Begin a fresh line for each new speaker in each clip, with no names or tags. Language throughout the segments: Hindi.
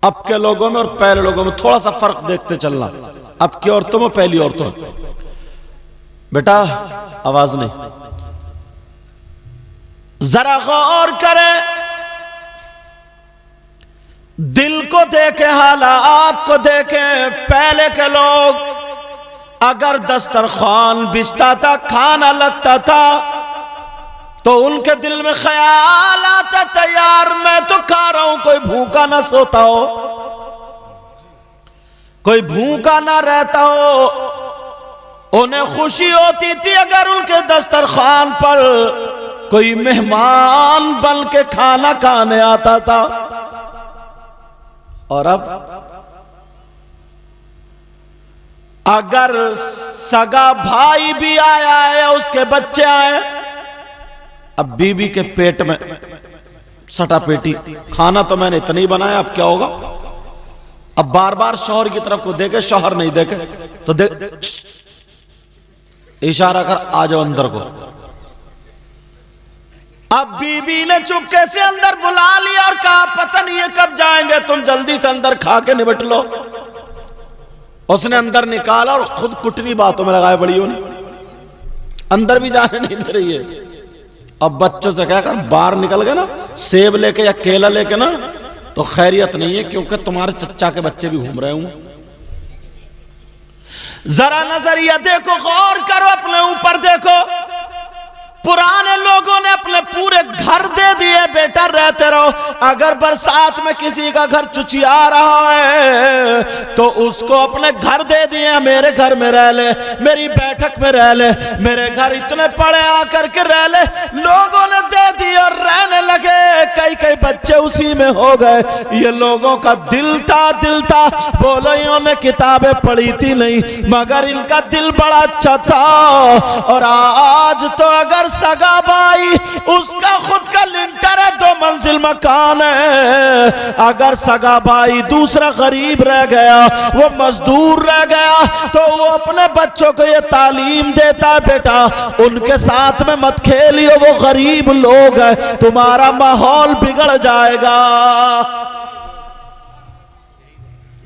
अब के लोगों में और पहले लोगों में थोड़ा सा फर्क देखते चलना। अब की औरतों में, पहली औरतों में। बेटा आवाज नहीं, जरा गौर करें, दिल को देखें, हालात को देखें। पहले के लोग अगर दस्तरखान बिछता था, खाना लगता था, तो उनके दिल में ख्याल आता था, यार मैं तो खा रहा हूं, कोई भूखा ना सोता हो, कोई भूखा ना रहता हो। उन्हें खुशी होती थी अगर उनके दस्तरखान पर कोई मेहमान बन के खाना खाने आता था। और अब अगर सगा भाई भी आया है, उसके बच्चे आए, अब बीवी के पेट में सटा पेटी, खाना तो मैंने इतना ही बनाया, अब क्या होगा। अब बार बार शौहर की तरफ को देखे, शौहर नहीं देखे तो देख, इशारा कर आ जाओ अंदर को। अब बीबी ने चुपके से अंदर बुला लिया और कहा पता नहीं है कब जाएंगे, तुम जल्दी से अंदर खा के निपट लो। उसने अंदर निकाला और खुद कुटनी बातों में लगाए बड़ी होनी, अंदर भी जाने नहीं दे रही है। अब बच्चों से कहकर बाहर निकल गए ना, सेब लेके या केला लेके ना, तो खैरियत नहीं है, क्योंकि तुम्हारे चच्चा के बच्चे भी घूम रहे होंगे। जरा नजरिया देखो, गौर करो, अपने ऊपर देखो। पुराने लोगों ने अपने पूरे घर दे दिए, बेटा रहते रहो। अगर बरसात में किसी का घर चुचिया रहा है तो उसको अपने घर दे दिए, मेरे घर में रह ले, मेरी बैठक में रह ले, मेरे घर इतने पड़े आकर के रह ले। लोगों ने दे दिए और रहने लगे, कई कई बच्चे उसी में हो गए। ये लोगों का दिल था। बोलो इन्होंने किताबें पढ़ी थी नहीं, मगर इनका दिल बड़ा अच्छा था। और आज तो अगर सगा भाई, उसका खुद का लिंटर है, 2 मंजिल मकान है, अगर सगा भाई दूसरा गरीब रह गया, वो मजदूर रह गया, तो वो अपने बच्चों को ये तालीम देता है, बेटा उनके साथ में मत खेलियो, वो गरीब लोग हैं, तुम्हारा माहौल बिगड़ जाएगा।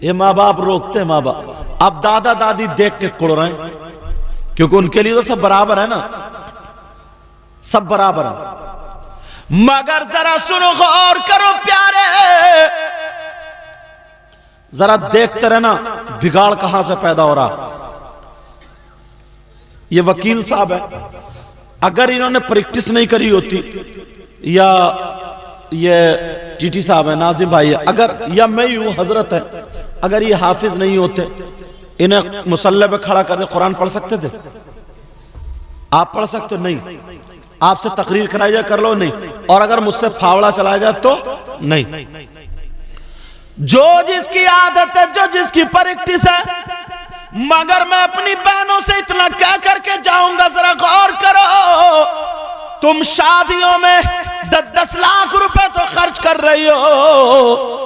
ये माँ बाप रोकते हैं, माँ बाप। अब दादा दादी देख के कुड़ रहे हैं, क्योंकि उनके लिए तो सब बराबर है ना, सब बराबर है। मगर जरा सुनो, गौर करो प्यारे, जरा देखते रहना बिगाड़ कहां से पैदा हो रहा। ये वकील साहब है, अगर इन्होंने प्रैक्टिस नहीं करी होती, या ये टीटी साहब है, नाजिम भाई है, अगर, या मैं ही हूं, हजरत है, अगर ये हाफिज नहीं होते, इन्हें मुसल्ले पे खड़ा कर दे, कुरान पढ़ सकते थे? आप पढ़ सकते हो? नहीं। आपसे तकरीर कराई जाए, कर लो, नहीं। और अगर मुझसे फावड़ा चलाया जाए तो नहीं। जो जिसकी आदत है, जो जिसकी प्रैक्टिस है। मगर मैं अपनी बहनों से इतना क्या करके जाऊंगा, जरा गौर करो। तुम शादियों में 10-10 लाख रुपए तो खर्च कर रही हो,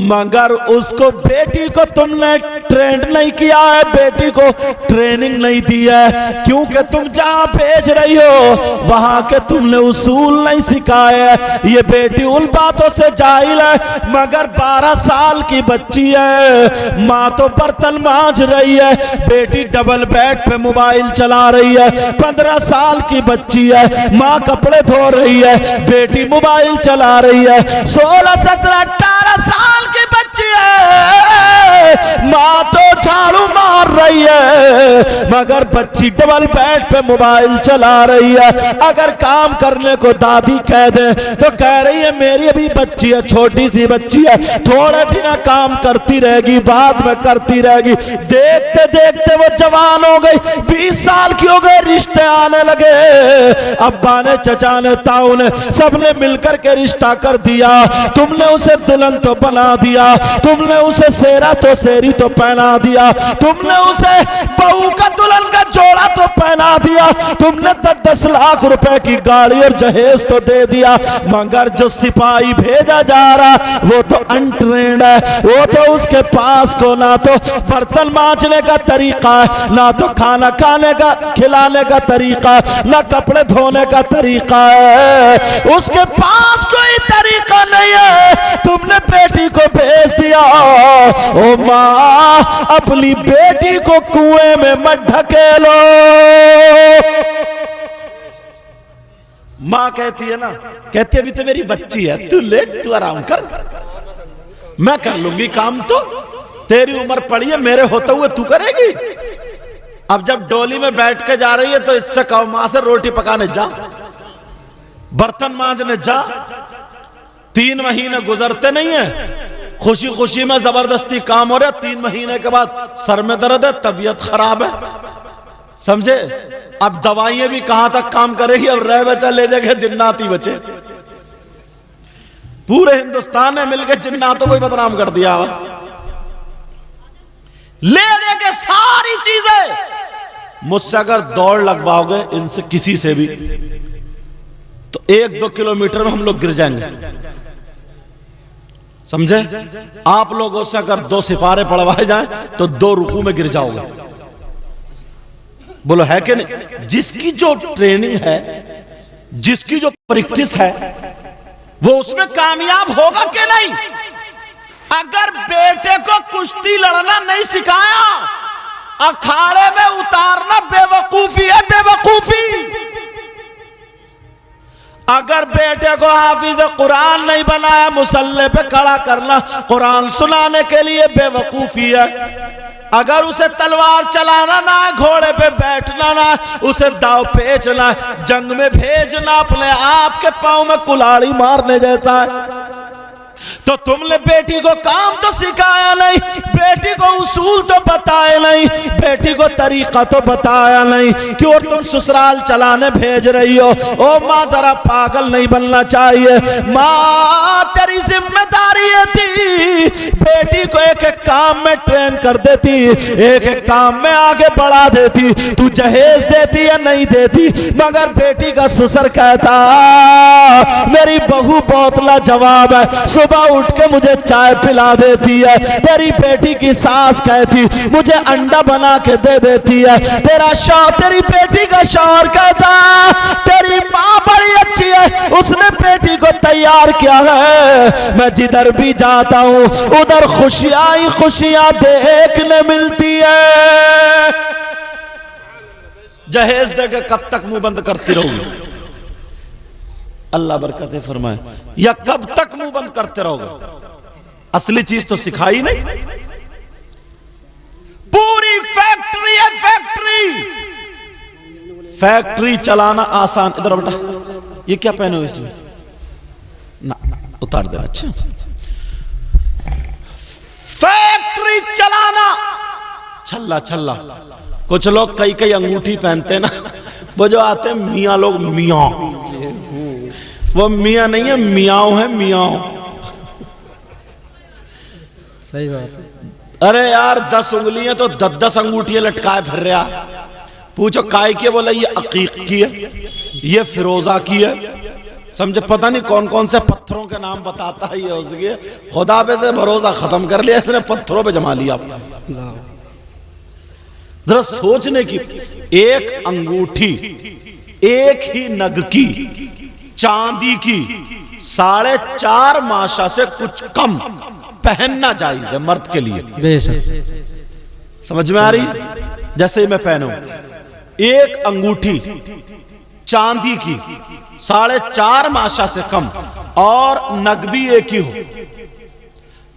मगर उसको, बेटी को तुमने ट्रेंड नहीं किया है, बेटी को ट्रेनिंग नहीं दी है, क्योंकि तुम जहां भेज रही हो वहां के तुमने उसूल नहीं सिखाए हैं। ये बेटी उन बातों से जाहिल है, मगर 12 साल की बच्ची है, माँ तो बर्तन मांज रही है, बेटी डबल बेड पे मोबाइल चला रही है। 15 साल की बच्ची है, माँ कपड़े धो रही है, बेटी मोबाइल चला रही है। 16, 17, 18 साल की बच्ची है, माँ तो झाड़ू मार रही है, मगर बच्ची डबल बेड पे मोबाइल चला रही है। अगर काम करने को दादी कह दे तो कह रही है मेरी अभी बच्ची है, छोटी सी बच्ची है, थोड़े दिन काम करती रहेगी, बाद में करती रहेगी। देखते देखते वो जवान हो गई, 20 साल की हो गई, रिश्ते आने लगे। अब्बा ने, चचा ने, ताऊ ने, सबने मिलकर के रिश्ता कर दिया। तुमने उसे दुल्हन तो बना दिया, तुमने उसे सेरा तो सेरी तो पहना दिया, तुमने उसे बहू का दुल्हन का जोड़ा तो पहना दिया, तुमने 10-10 लाख रुपए की गाड़ी और जहेज तो दे दिया, मगर जो सिपाही भेजा जा रहा वो तो अनट्रेंड है, वो तो उसके पास को ना तो बर्तन मांजने का तरीका है, ना तो खाना खाने का खिलाने का तरीका, ना कपड़े धोने का तरीका है, उसके पास कोई तरीका नहीं है। तुमने बेटी को भेज दिया। ओ माँ, अपनी बेटी को कुएं में मत ढकेलो। माँ कहती है ना, कहती है अभी तो मेरी बच्ची है, तू लेट, तू आराम कर, मैं कर लूंगी काम, तो तेरी उम्र पड़ी है, मेरे होते हुए तू करेगी। अब जब डोली में बैठ के जा रही है तो इससे कहो मां से रोटी पकाने जा, बर्तन मांजने जा। 3 महीने गुजरते नहीं है, खुशी खुशी में जबरदस्ती काम हो रहा है, 3 महीने के बाद सर में दर्द है, तबीयत खराब है, समझे। अब दवाइयां भी कहां तक काम करेगी, अब रह बचा ले जाके जिन्नाती बचे। पूरे हिंदुस्तान में मिलकर जिन्नातों को बदनाम कर दिया, बस ले दे के सारी चीजें। मुझसे अगर दौड़ लगवाओगे इनसे किसी से भी तो 1-2 किलोमीटर में हम लोग गिर जाएंगे, समझे। आप लोगों से अगर 2 सिपारे पढ़वाए जाएं तो 2 रुकू में गिर जाओगे। बोलो है कि नहीं। जिसकी जो ट्रेनिंग है, जिसकी जो प्रैक्टिस है, वो उसमें कामयाब होगा कि नहीं। अगर बेटे को कुश्ती लड़ना नहीं सिखाया, अखाड़े में उतारना बेवकूफी है, बेवकूफी। अगर बेटे को हाफिज कुरान नहीं बनाया, मुसल्ले पे खड़ा करना कुरान सुनाने के लिए, बेवकूफी है। अगर उसे तलवार चलाना ना, घोड़े पे बैठना ना, उसे दाव पेचना, जंग में भेजना अपने आप के पांव में कुल्हाड़ी मारने जैसा है। तो तुमने बेटी को काम तो सिखाया नहीं, बेटी को उसूल तो बताए नहीं, बेटी को तरीका तो बताया नहीं, क्यों तुम ससुराल चलाने भेज रही हो। ओ माँ, जरा पागल नहीं बनना चाहिए। माँ, तेरी जिम्मेदारी ये थी, बेटी को एक एक काम में ट्रेन कर देती, एक एक काम में आगे बढ़ा देती, तू जहेज देती या नहीं देती। मगर बेटी का ससुर कहता, मेरी बहू बहुत लाजवाब है, सुबह उठ के मुझे चाय पिला देती है। तेरी बेटी की सास कहती, मुझे अंडा बना के दे देती है। तेरी बेटी का शौहर कहता, तेरी माँ बड़ी अच्छी है, उसने बेटी को तैयार किया है। मैं जिधर भी जाता हूँ उधर खुशियां ही खुशियां देखने मिलती है। जहेज देके कब तक मुंह बंद करती रहोगे? अल्लाह बरकतें फरमाए। या कब तक मुंह बंद करते रहोगे? असली चीज तो सिखाई नहीं। पूरी फैक्ट्री है, फैक्ट्री चलाना आसान। इधर बेटा, ये क्या पहने हो इसमें? ना, उतार देना। अच्छा, फैक्ट्री चलाना छल्ला छल्ला। कुछ लोग कई अंगूठी पहनते ना, वो जो आते हैं मियाँ लोग, मियाँ, वो मियाँ नहीं है, मियाँ है, मियाँ।
सही बात।
अरे यार 10 उंगलियां तो 10 अंगूठियां लटकाए फिर रहा। पूछो काय की, बोला ये अकीक की है, ये फिरोजा की है, समझे। पता नहीं कौन कौन से पत्थरों के नाम बताता है ये उसके। खुदा पे से भरोसा खत्म कर लिया इसने, पत्थरों पे जमा लिया। जरा सोचने की, एक अंगूठी एक ही नग की चांदी की 4.5 माशा से कुछ कम पहनना जायज है मर्द के लिए। समझ में आ रही? जैसे मैं पहनूं एक अंगूठी चांदी की 4.5 माशा से कम और नग भी एक ही हो,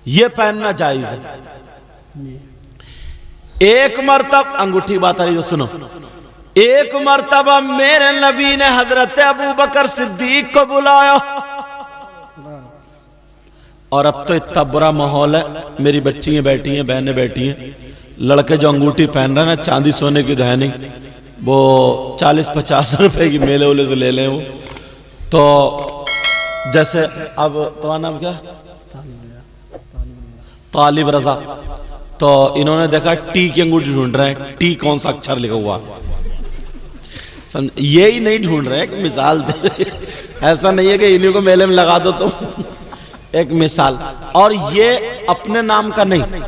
यह पहनना जायज है। एक मर्तब अंगूठी बात आ रही है, सुनो। एक मर्तबा मेरे नबी ने हजरत अबू बकर सिद्दीक को बुलाया, और अब तो इतना बुरा माहौल है, मेरी बच्चियां बैठी हैं, बहनें बैठी हैं, लड़के जो अंगूठी पहन रहे हैं चांदी सोने की तो है नहीं, वो 40-50 रुपए की मेले उले से ले लें वो। तो जैसे अब तुम्हारा नाम क्या? तालिब रजा। तो इन्होंने देखा टी की अंगूठी ढूंढ रहे हैं, टी कौन सा अक्षर लिखा हुआ, ये ही नहीं ढूंढ रहे, एक मिसाल दे रहे। ऐसा नहीं है कि इन्हीं को मेले में लगा दो तुम, एक मिसाल। और ये अपने नाम का नहीं,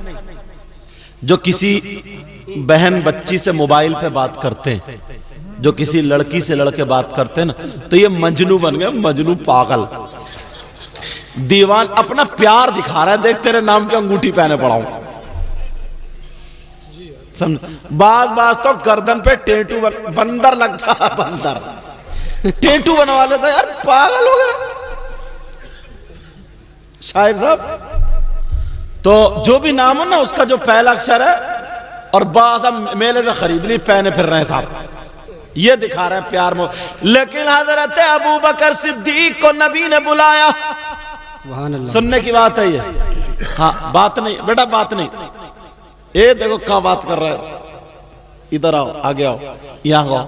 जो किसी बहन बच्ची से मोबाइल पे बात करते हैं, जो किसी लड़की से लड़के बात करते हैं ना, तो ये मजनू बन गए, मजनू पागल दीवान, अपना प्यार दिखा रहा है, देख तेरे नाम की अंगूठी पहने पड़ा हूं। समझ, बाज बाज तो गर्दन पे टेटू बंदर लगता है, बंदर टेटू बनवा लेता यार, पागल हो गया साहिब साहब। तो जो भी नाम हो ना, उसका जो पहला अक्षर है, और बाज मेले से खरीद ली, पहने फिर रहे हैं साहब, ये दिखा रहे हैं प्यार में। लेकिन हजरत अबू बकर सिद्दीक को नबी ने बुलाया, सुनने की बात है ये, हाँ बात नहीं बेटा, बात नहीं, ये देखो कहां बात कर रहा है, इधर आओ, आगे आओ, यहां आओ,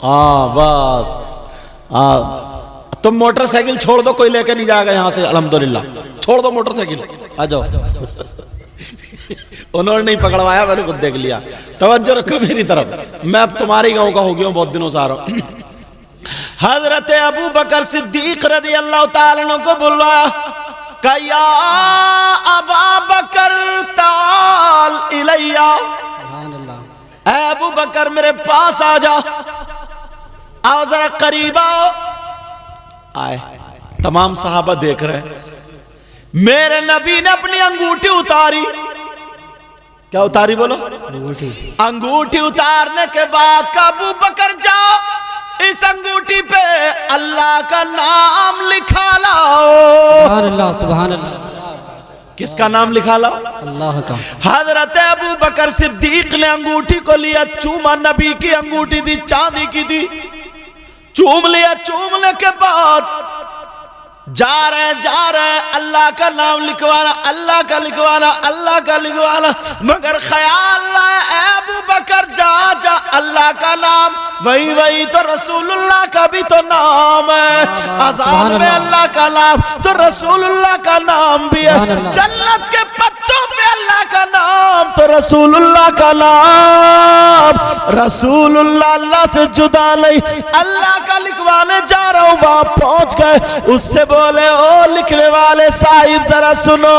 हाँ बस, हाँ तुम मोटरसाइकिल छोड़ दो, कोई लेके नहीं जाएगा यहां से, अल्हम्दुलिल्लाह, छोड़ दो मोटरसाइकिल, आ जाओ। उन्होंने नहीं पकड़वाया, मैंने खुद देख लिया। तवज्जो रखो मेरी तरफ, मैं अब तुम्हारे गांव का हो गया हूं, बहुत दिनों से आ रहा हूं। हजरत अबू बकर सिद्दीक रज़ी अल्लाह ताला अन्हु को बुलवाया, कया अबा बकर ताल इलैया, अबू बकर मेरे पास आ जा, आओ जरा करीब आओ। आए, तमाम सहाबा देख रहे हैं, मेरे नबी ने अपनी अंगूठी उतारी, क्या उतारी बोलो, अंगूठी उतारने के बाद का अबू बकर जाओ, इस अंगूठी पे अल्लाह का नाम लिखा लाओ।
सुभान अल्लाह, सुभान अल्लाह।
किसका नाम लिखा लाओ,
अल्लाह का।
हजरत अबू बकर सिद्दीक ने अंगूठी को लिया, चूमा, नबी की अंगूठी थी, चांदी की थी, चूम लिया, चूमने के बाद जा रहे अल्लाह का नाम लिखवाना, अल्लाह का लिखवाना, अल्लाह का लिखवाना, मगर ख्याल आया अबू बकर जा अल्लाह का नाम, वही तो रसूलुल्लाह का भी तो नाम है, अज़ान में अल्लाह का नाम तो रसूलुल्लाह का नाम भी है, जन्नत के पत्तों पे अल्लाह का नाम तो रसूलुल्लाह का नाम, रसूलुल्लाह अल्लाह से जुदा नहीं, अल्लाह का लिखवाने जा रहा हूं, वहां पहुंच गए, उससे बोले ओ लिखने वाले साहिब जरा सुनो,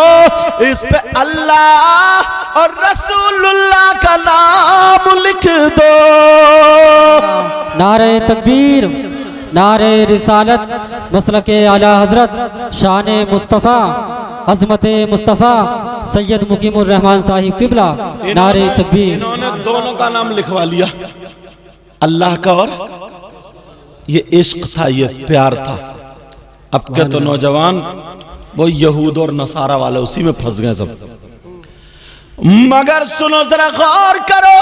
इस पे अल्लाह और रसूलुल्लाह का नाम लिख दो।
नारे तकबीर, नारे रिसालत, मसलके आला हजरत, शान मुस्तफ़ा, अज़मत मुस्तफ़ा सैयद मुकीमुर रहमान साहिब किबला, नारे तकबीर।
इन्होंने दोनों का नाम लिखवा लिया, अल्लाह का, और ये इश्क था, ये प्यार था। अब के तो नौजवान वो यहूद और नसारा वाले उसी में फंस गए सब। मगर सुनो जरा गौर करो,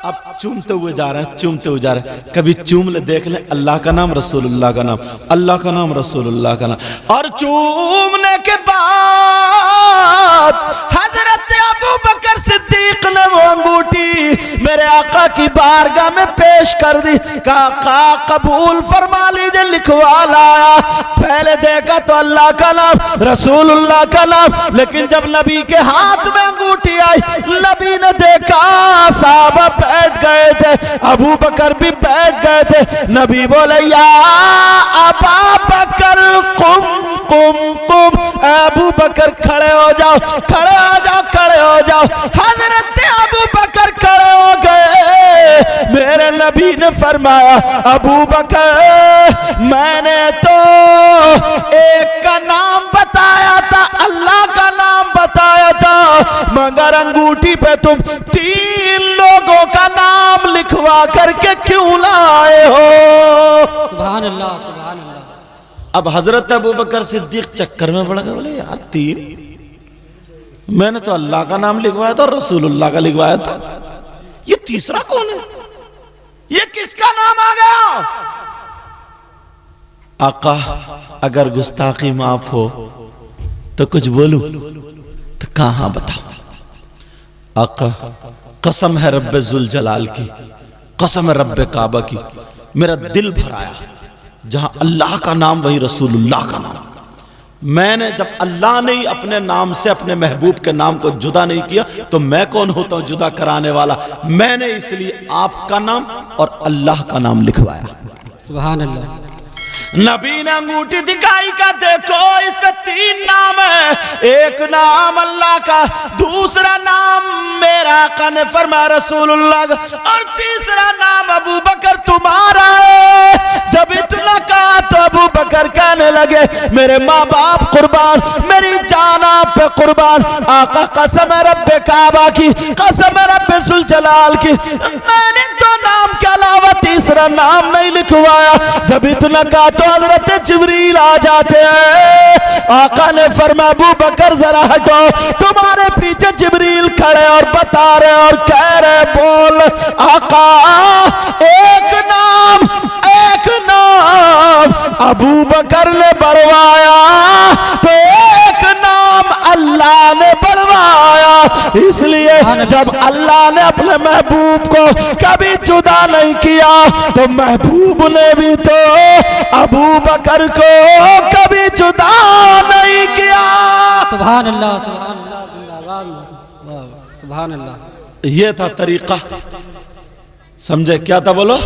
अब चूमते हुए जा रहे हैं, चूमते हुए जा रहे हैं, कभी चूम ले, देख ले, अल्लाह का नाम, रसूलुल्लाह का नाम, अल्लाह का नाम, रसूलुल्लाह का नाम, और चूमने के बाद हजरत अबू बकर सिद्दीक ने वो अंगूठी मेरे आका की बारगाह में पेश कर दी, आका कबूल फरमा लीजिए, लिखवा लाया। पहले देखा तो अल्लाह का नाम, रसूलुल्लाह का नाम, लेकिन जब नबी के हाथ में अंगूठी आई, नबी ने देखा, साहबा बैठ गए थे, अबू बकर भी बैठ गए थे, नबी बोले या अबा बकर कुम कुम कुम, अबू बकर खड़े हो जाओ, खड़े हो जाओ, खड़े हो जाओ। हजरत अबू बकर खड़े हो गए, मेरे नबी ने फरमाया, अबू बकर मैंने तो एक का नाम बताया था, अल्लाह का नाम बताया था, मगर अंगूठी पे तुम 3 लोगों का नाम लिखवा करके क्यों लाए हो?
सुभान अल्लाह, सुभान अल्लाह।
अब हजरत अबू बकर सिद्दीक चक्कर में पड़ गए, बोले यार 3, मैंने तो अल्लाह का नाम लिखवाया था और रसूलुल्लाह का लिखवाया था, ये तीसरा कौन है, ये किसका नाम आ गया? आका अगर गुस्ताखी माफ हो तो कुछ बोलूं, तो कहां बताओ? आका कसम है रब्बे जुल जलाल की, कसम है रब्बे काबा की, मेरा दिल भर आया, जहां अल्लाह का नाम वहीं रसूलुल्लाह का नाम, मैंने जब अल्लाह ने ही अपने नाम से अपने महबूब के नाम को जुदा नहीं किया तो मैं कौन होता हूं जुदा कराने वाला। मैंने इसलिए आपका नाम और अल्लाह का नाम लिखवाया।
सुभान अल्लाह।
नबी ने अंगूठी दिखाई का देखो इस पे 3 नाम है, एक नाम अल्लाह का, दूसरा नाम मेरा आका ने फरमाया रसूलुल्लाह का, और तीसरा नाम अबू बकर तुम्हारा है। जब इतना कहा तो अबू बकर कहने लगे मेरे माँ बाप कुर्बान, मेरी जान आप पे कुर्बान, आका कसम है रब्बे काबा की, कसम है रब्बे जुल जलाल की, मैंने तो नाम के अलावा तीसरा नाम नहीं लिखवाया। जब इतना कहा तो हजरत जिब्रील आ जाते हैं। आका ने फरमाया अबू बकर जरा हटो, तुम्हारे पीछे जिब्रील खड़े और बता रहे और कह रहे बोल आका एक नाम अबू बकर ने बढ़वाया तो एक नाम अल्लाह ने बढ़वाया। इसलिए जब अल्लाह ने अपने महबूब को कभी जुदा नहीं किया तो महबूब ने भी तो अबू बकर को कभी जुदा नहीं किया।
सुभान अल्लाह, सुभान अल्लाह, जिंदाबाद, सुभान अल्लाह।
ये था तरीका, समझे क्या था बोलो,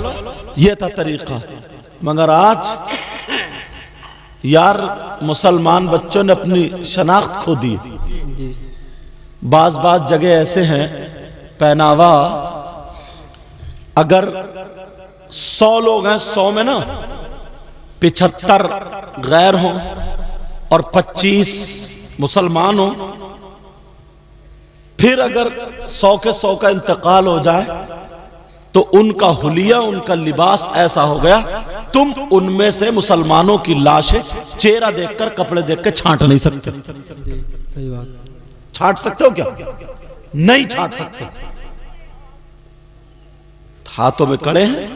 ये था तरीका। मगर आज यार मुसलमान बच्चों ने अपनी शनाख्त खो दी। बाज जगह ऐसे हैं पहनावा, अगर 100 लोग हैं 100 में ना 75 गैर हों और 25 मुसलमान हों, फिर अगर 100 के 100 का इंतकाल हो जाए तो उनका हुलिया, उनका लिबास ऐसा हो गया तुम उनमें से मुसलमानों की लाशें चेहरा देखकर कपड़े देखकर छांट नहीं सकते।
सही बात।
छांट सकते हो क्या? नहीं छांट सकते। हाथों में कड़े हैं,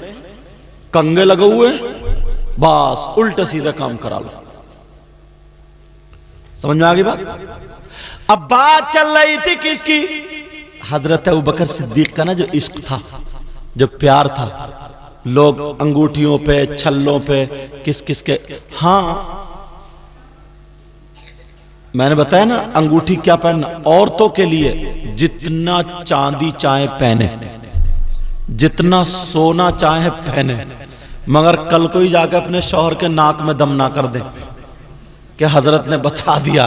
कंगे लगे हुए, बस उल्टे सीधे काम करा लो। समझ में आ गई बात? अब बात चल रही थी किसकी? हजरत अबू बकर सिद्दीक का ना जो इश्क था, जो प्यार था, लोग अंगूठियों पे, छल्लों पे, किस किस के, हाँ मैंने बताया ना अंगूठी क्या पहनना, औरतों के लिए जितना चांदी चाहे पहने, जितना सोना चाहे पहने, मगर कल को ही जाकर अपने शौहर के नाक में दम ना कर दे कि हजरत ने बता दिया।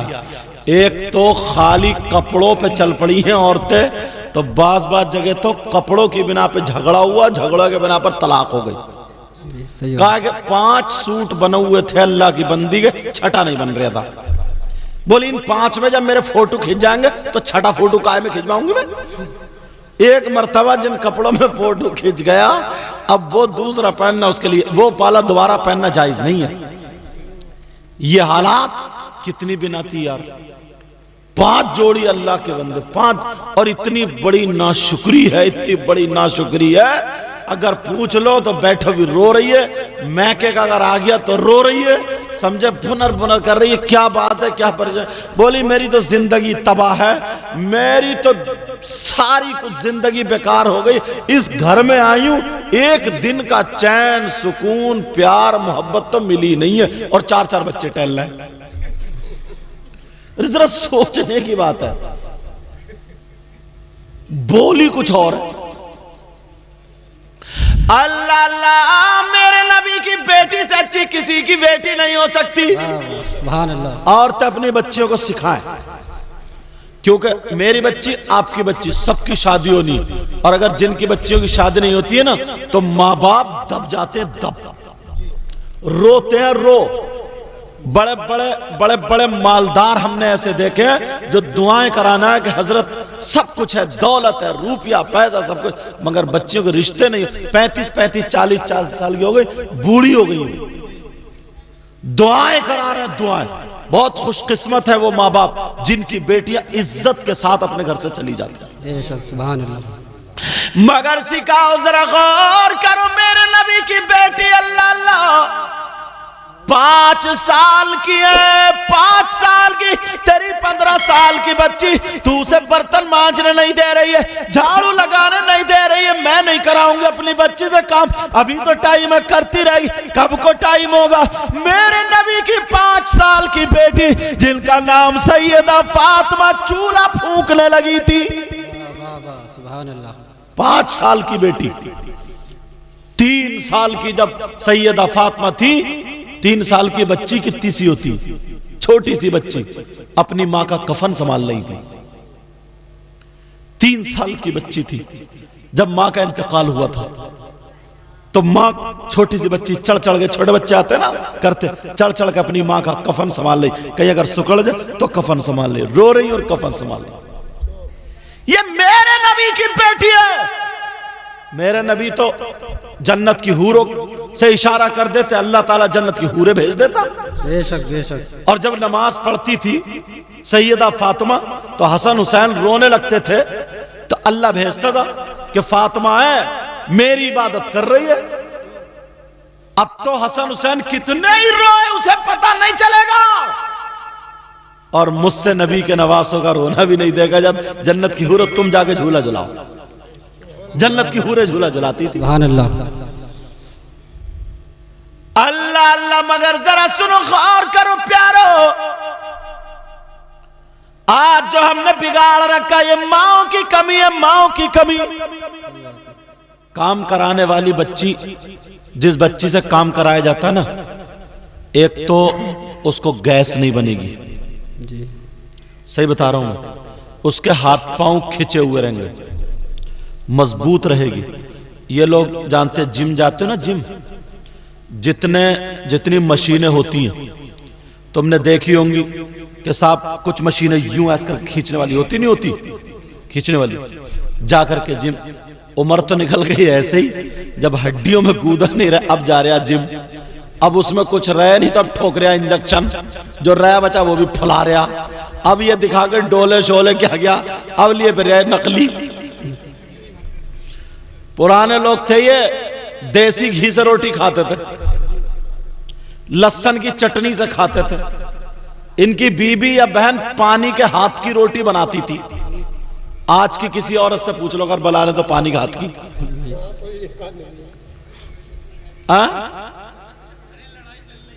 एक तो खाली कपड़ों पे चल पड़ी हैं औरतें, तो बाज जगह तो कपड़ों की बिना पे झगड़ा हुआ, झगड़ों के बिना पर तलाक हो गई। कहा कि 5 सूट बने हुए थे अल्लाह की बंदी के, छठा नहीं बन रहा था। बोली इन 5 में जब मेरे फोटो खिंच जाएंगे तो छठा फोटो काहे में खिंचवाऊंगी मैं। एक मर्तबा जिन कपड़ों में फोटो खिंच गया, अब वो दूसरा पहनना उसके लिए, वो पाला दोबारा पहनना जायज नहीं है। ये हालात कितनी बिना थी यार। 5 जोड़ी अल्लाह के बंदे, 5, और इतनी बड़ी नाशुक्री है, इतनी बड़ी नाशुक्री है, अगर पूछ लो तो बैठो भी रो रही है, मैके का अगर आ गया तो रो रही है, समझे, भुनर भुनर कर रही है, क्या बात है, क्या परेशान। बोली मेरी तो जिंदगी तबाह है, मेरी तो सारी कुछ जिंदगी बेकार हो गई, इस घर में आई हूं, एक दिन का चैन, सुकून, प्यार, मोहब्बत तो मिली नहीं है, और 4 बच्चे टहल रहे हैं। जरा सोचने की बात है। बोली कुछ और है। अल्लाह अल्लाह, मेरे नबी की बेटी से अच्छी किसी की बेटी नहीं हो सकती।
सुभान अल्लाह।
औरतें अपनी बच्चियों को सिखाएं, क्योंकि मेरी बच्ची, आपकी बच्ची, सबकी शादी होनी, और अगर जिनकी बच्चियों की शादी नहीं होती है ना तो माँ बाप दब जाते हैं, दब रोते हैं, रो। बड़े बड़े मालदार हमने ऐसे देखे हैं जो दुआएं कराना है कि हजरत सब कुछ है, दौलत है, रुपया पैसा सब कुछ, मगर बच्चियों के रिश्ते नहीं। 35 40 साल की हो गई, बूढ़ी हो गई, दुआएं करा रहे हैं, दुआएं। बहुत खुशकिस्मत है वो माँ बाप जिनकी बेटियां इज्जत के साथ अपने घर से चली जाती हैं।
सुभान अल्लाह।
मगर सिखाओ, जरा गौर करो, मेरे नबी की बेटी अल्लाह अल्लाह 5 साल की है, 5 साल की, तेरी 15 साल की बच्ची, तू उसे बर्तन मांजने नहीं दे रही है, झाड़ू लगाने नहीं दे रही ये मैं नहीं कराऊंगी अपनी बच्ची से काम, अभी तो टाइम है, करती रहेगी, कब को टाइम होगा। मेरे नबी की 5 साल की बेटी जिनका नाम सैयदा फातिमा चूल्हा फूंकने लगी थी,
सुभान अल्लाह,
5 साल की बेटी। 3 साल की जब सैयदा फातिमा थी, 3 साल की बच्ची कितनी सी होती, छोटी सी बच्ची अपनी मां का कफन संभाल रही थी। 3 साल की बच्ची थी जब मां का इंतकाल हुआ था, तो मां छोटी सी बच्ची चढ़ चढ़ के, छोटे बच्चे आते ना करते, चढ़ चढ़ के अपनी मां का कफन संभाल रही, कहीं अगर सुकड़ जाए तो कफन संभाल रही, रो रही और कफन संभाल रही। ये मेरे नबी की बेटी है। मेरे नबी तो जन्नत की हूरों से इशारा कर देते, अल्लाह ताला जन्नत की हूरें भेज देता।
बेशक बेशक।
और जब नमाज पढ़ती थी सैयदा फातिमा, तो हसन हुसैन रोने लगते थे, तो अल्लाह भेजता था कि फातिमा है मेरी इबादत कर रही है। अब तो हसन हुसैन कितने ही रोए उसे पता नहीं चलेगा, और मुझसे नबी के नवासों का रोना भी नहीं देखा जाता। जन्नत की हूरें तुम जाके झूला झुलाओ, जन्नत की हूरें झूला झुलाती थी।
सुभान अल्लाह।
अल्लाह अल्लाह, मगर जरा सुनो, गौर करो प्यारो, आज जो हमने बिगाड़ रखा, ये माओ की कमी है, माओ की कमी। काम कराने वाली बच्ची, जिस बच्ची से काम कराया जाता ना, एक तो उसको गैस नहीं बनेगी
जी,
सही बता रहा हूं मैं, उसके हाथ पांव खिंचे हुए रहेंगे, मजबूत रहेगी। ये लोग जानते, जिम जाते हो ना, जिम जितनी मशीनें होती हैं, तुमने देखी होंगी कि साहब कुछ मशीनें यूं ऐसे कर खींचने वाली होती, नहीं होती खींचने वाली, जाकर के जिम। उम्र तो निकल गई ऐसे ही, जब हड्डियों में कूदा नहीं रहा, अब जा रहा जिम, अब उसमें कुछ रह नहीं, तब ठोक रहा इंजेक्शन, जो रहा बचा वो भी फुला रहा, अब ये दिखा कर डोले शोले क्या गया, अब लिए फिर नकली। पुराने लोग थे ये देसी घी से रोटी खाते थे, लहसुन की चटनी से खाते थे। इनकी बीबी या बहन पानी के हाथ की रोटी बनाती थी। आज की किसी औरत से पूछ लो अगर बनाने तो पानी के हाथ की,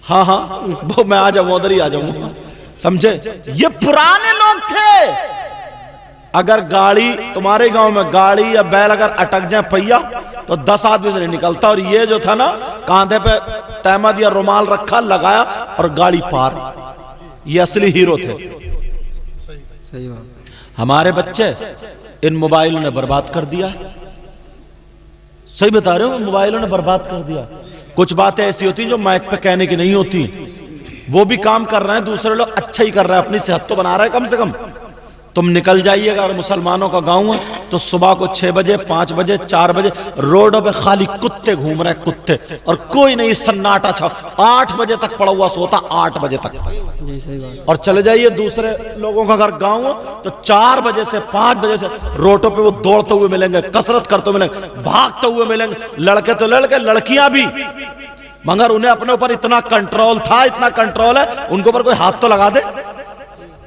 हाँ हाँ, वो मैं आ जाऊंगा, उधर ही आ जाऊंगा, समझे। ये पुराने लोग थे। अगर गाड़ी तुम्हारे गांव में, गाड़ी या बैल अगर अटक जाए पहिया, तो 10 आदमी से नहीं निकलता। और ये जो था ना, कांधे पे तहमद या रुमाल रखा, लगाया और गाड़ी पार, ये असली हीरो थे।
सही बात।
हमारे बच्चे इन मोबाइलों ने बर्बाद कर दिया। सही बता रहे हो, मोबाइलों ने बर्बाद कर दिया। कुछ बातें ऐसी होती जो माइक पे कहने की नहीं होती, वो भी काम कर रहे हैं, दूसरे लोग अच्छा ही कर रहे हैं, अपनी सेहत तो बना रहे हैं कम से कम। तुम निकल जाइएगा, अगर मुसलमानों का गांव है, तो सुबह को 6 बजे, 5 बजे, 4 बजे रोडों पे खाली कुत्ते घूम रहे हैं, कुत्ते, और कोई नहीं, सन्नाटा छा। 8 बजे तक पड़ा हुआ सोता, 8 बजे तक
जी, सही बात।
और चले जाइए दूसरे लोगों का अगर गांव हो, तो 4 बजे से 5 बजे से रोडों पे वो दौड़ते हुए मिलेंगे, कसरत करते हुए मिलेंगे, भागते हुए मिलेंगे। लड़के तो लड़के, लड़कियां भी, मगर उन्हें अपने ऊपर इतना कंट्रोल था, इतना कंट्रोल है, उनके ऊपर कोई हाथ तो लगा दे।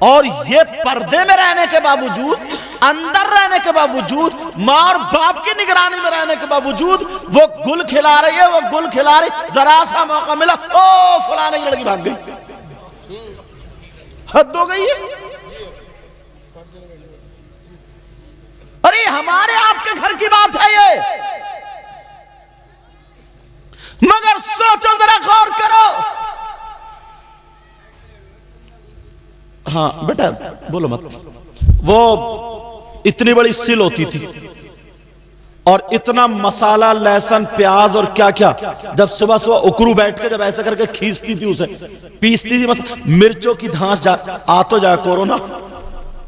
और ये पर्दे में रहने के बावजूद, अंदर रहने के बावजूद, माँ और बाप की निगरानी में रहने के बावजूद, वो गुल खिला रही है, वो गुल खिला रही। जरा सा मौका मिला, ओ फलाने की लड़की भाग गई, हद हो गई है। अरे हमारे आपके घर की बात है ये, मगर सोचो जरा, गौर करो। हाँ बेटा बोलो मत। वो इतनी बड़ी सिल होती थी और इतना मसाला, लहसुन, प्याज और क्या क्या, जब सुबह सुबह उकरू बैठ के जब ऐसे करके खींचती थी, उसे पीसती थी। मिर्चों की धांस आ तो जाए कोरोना,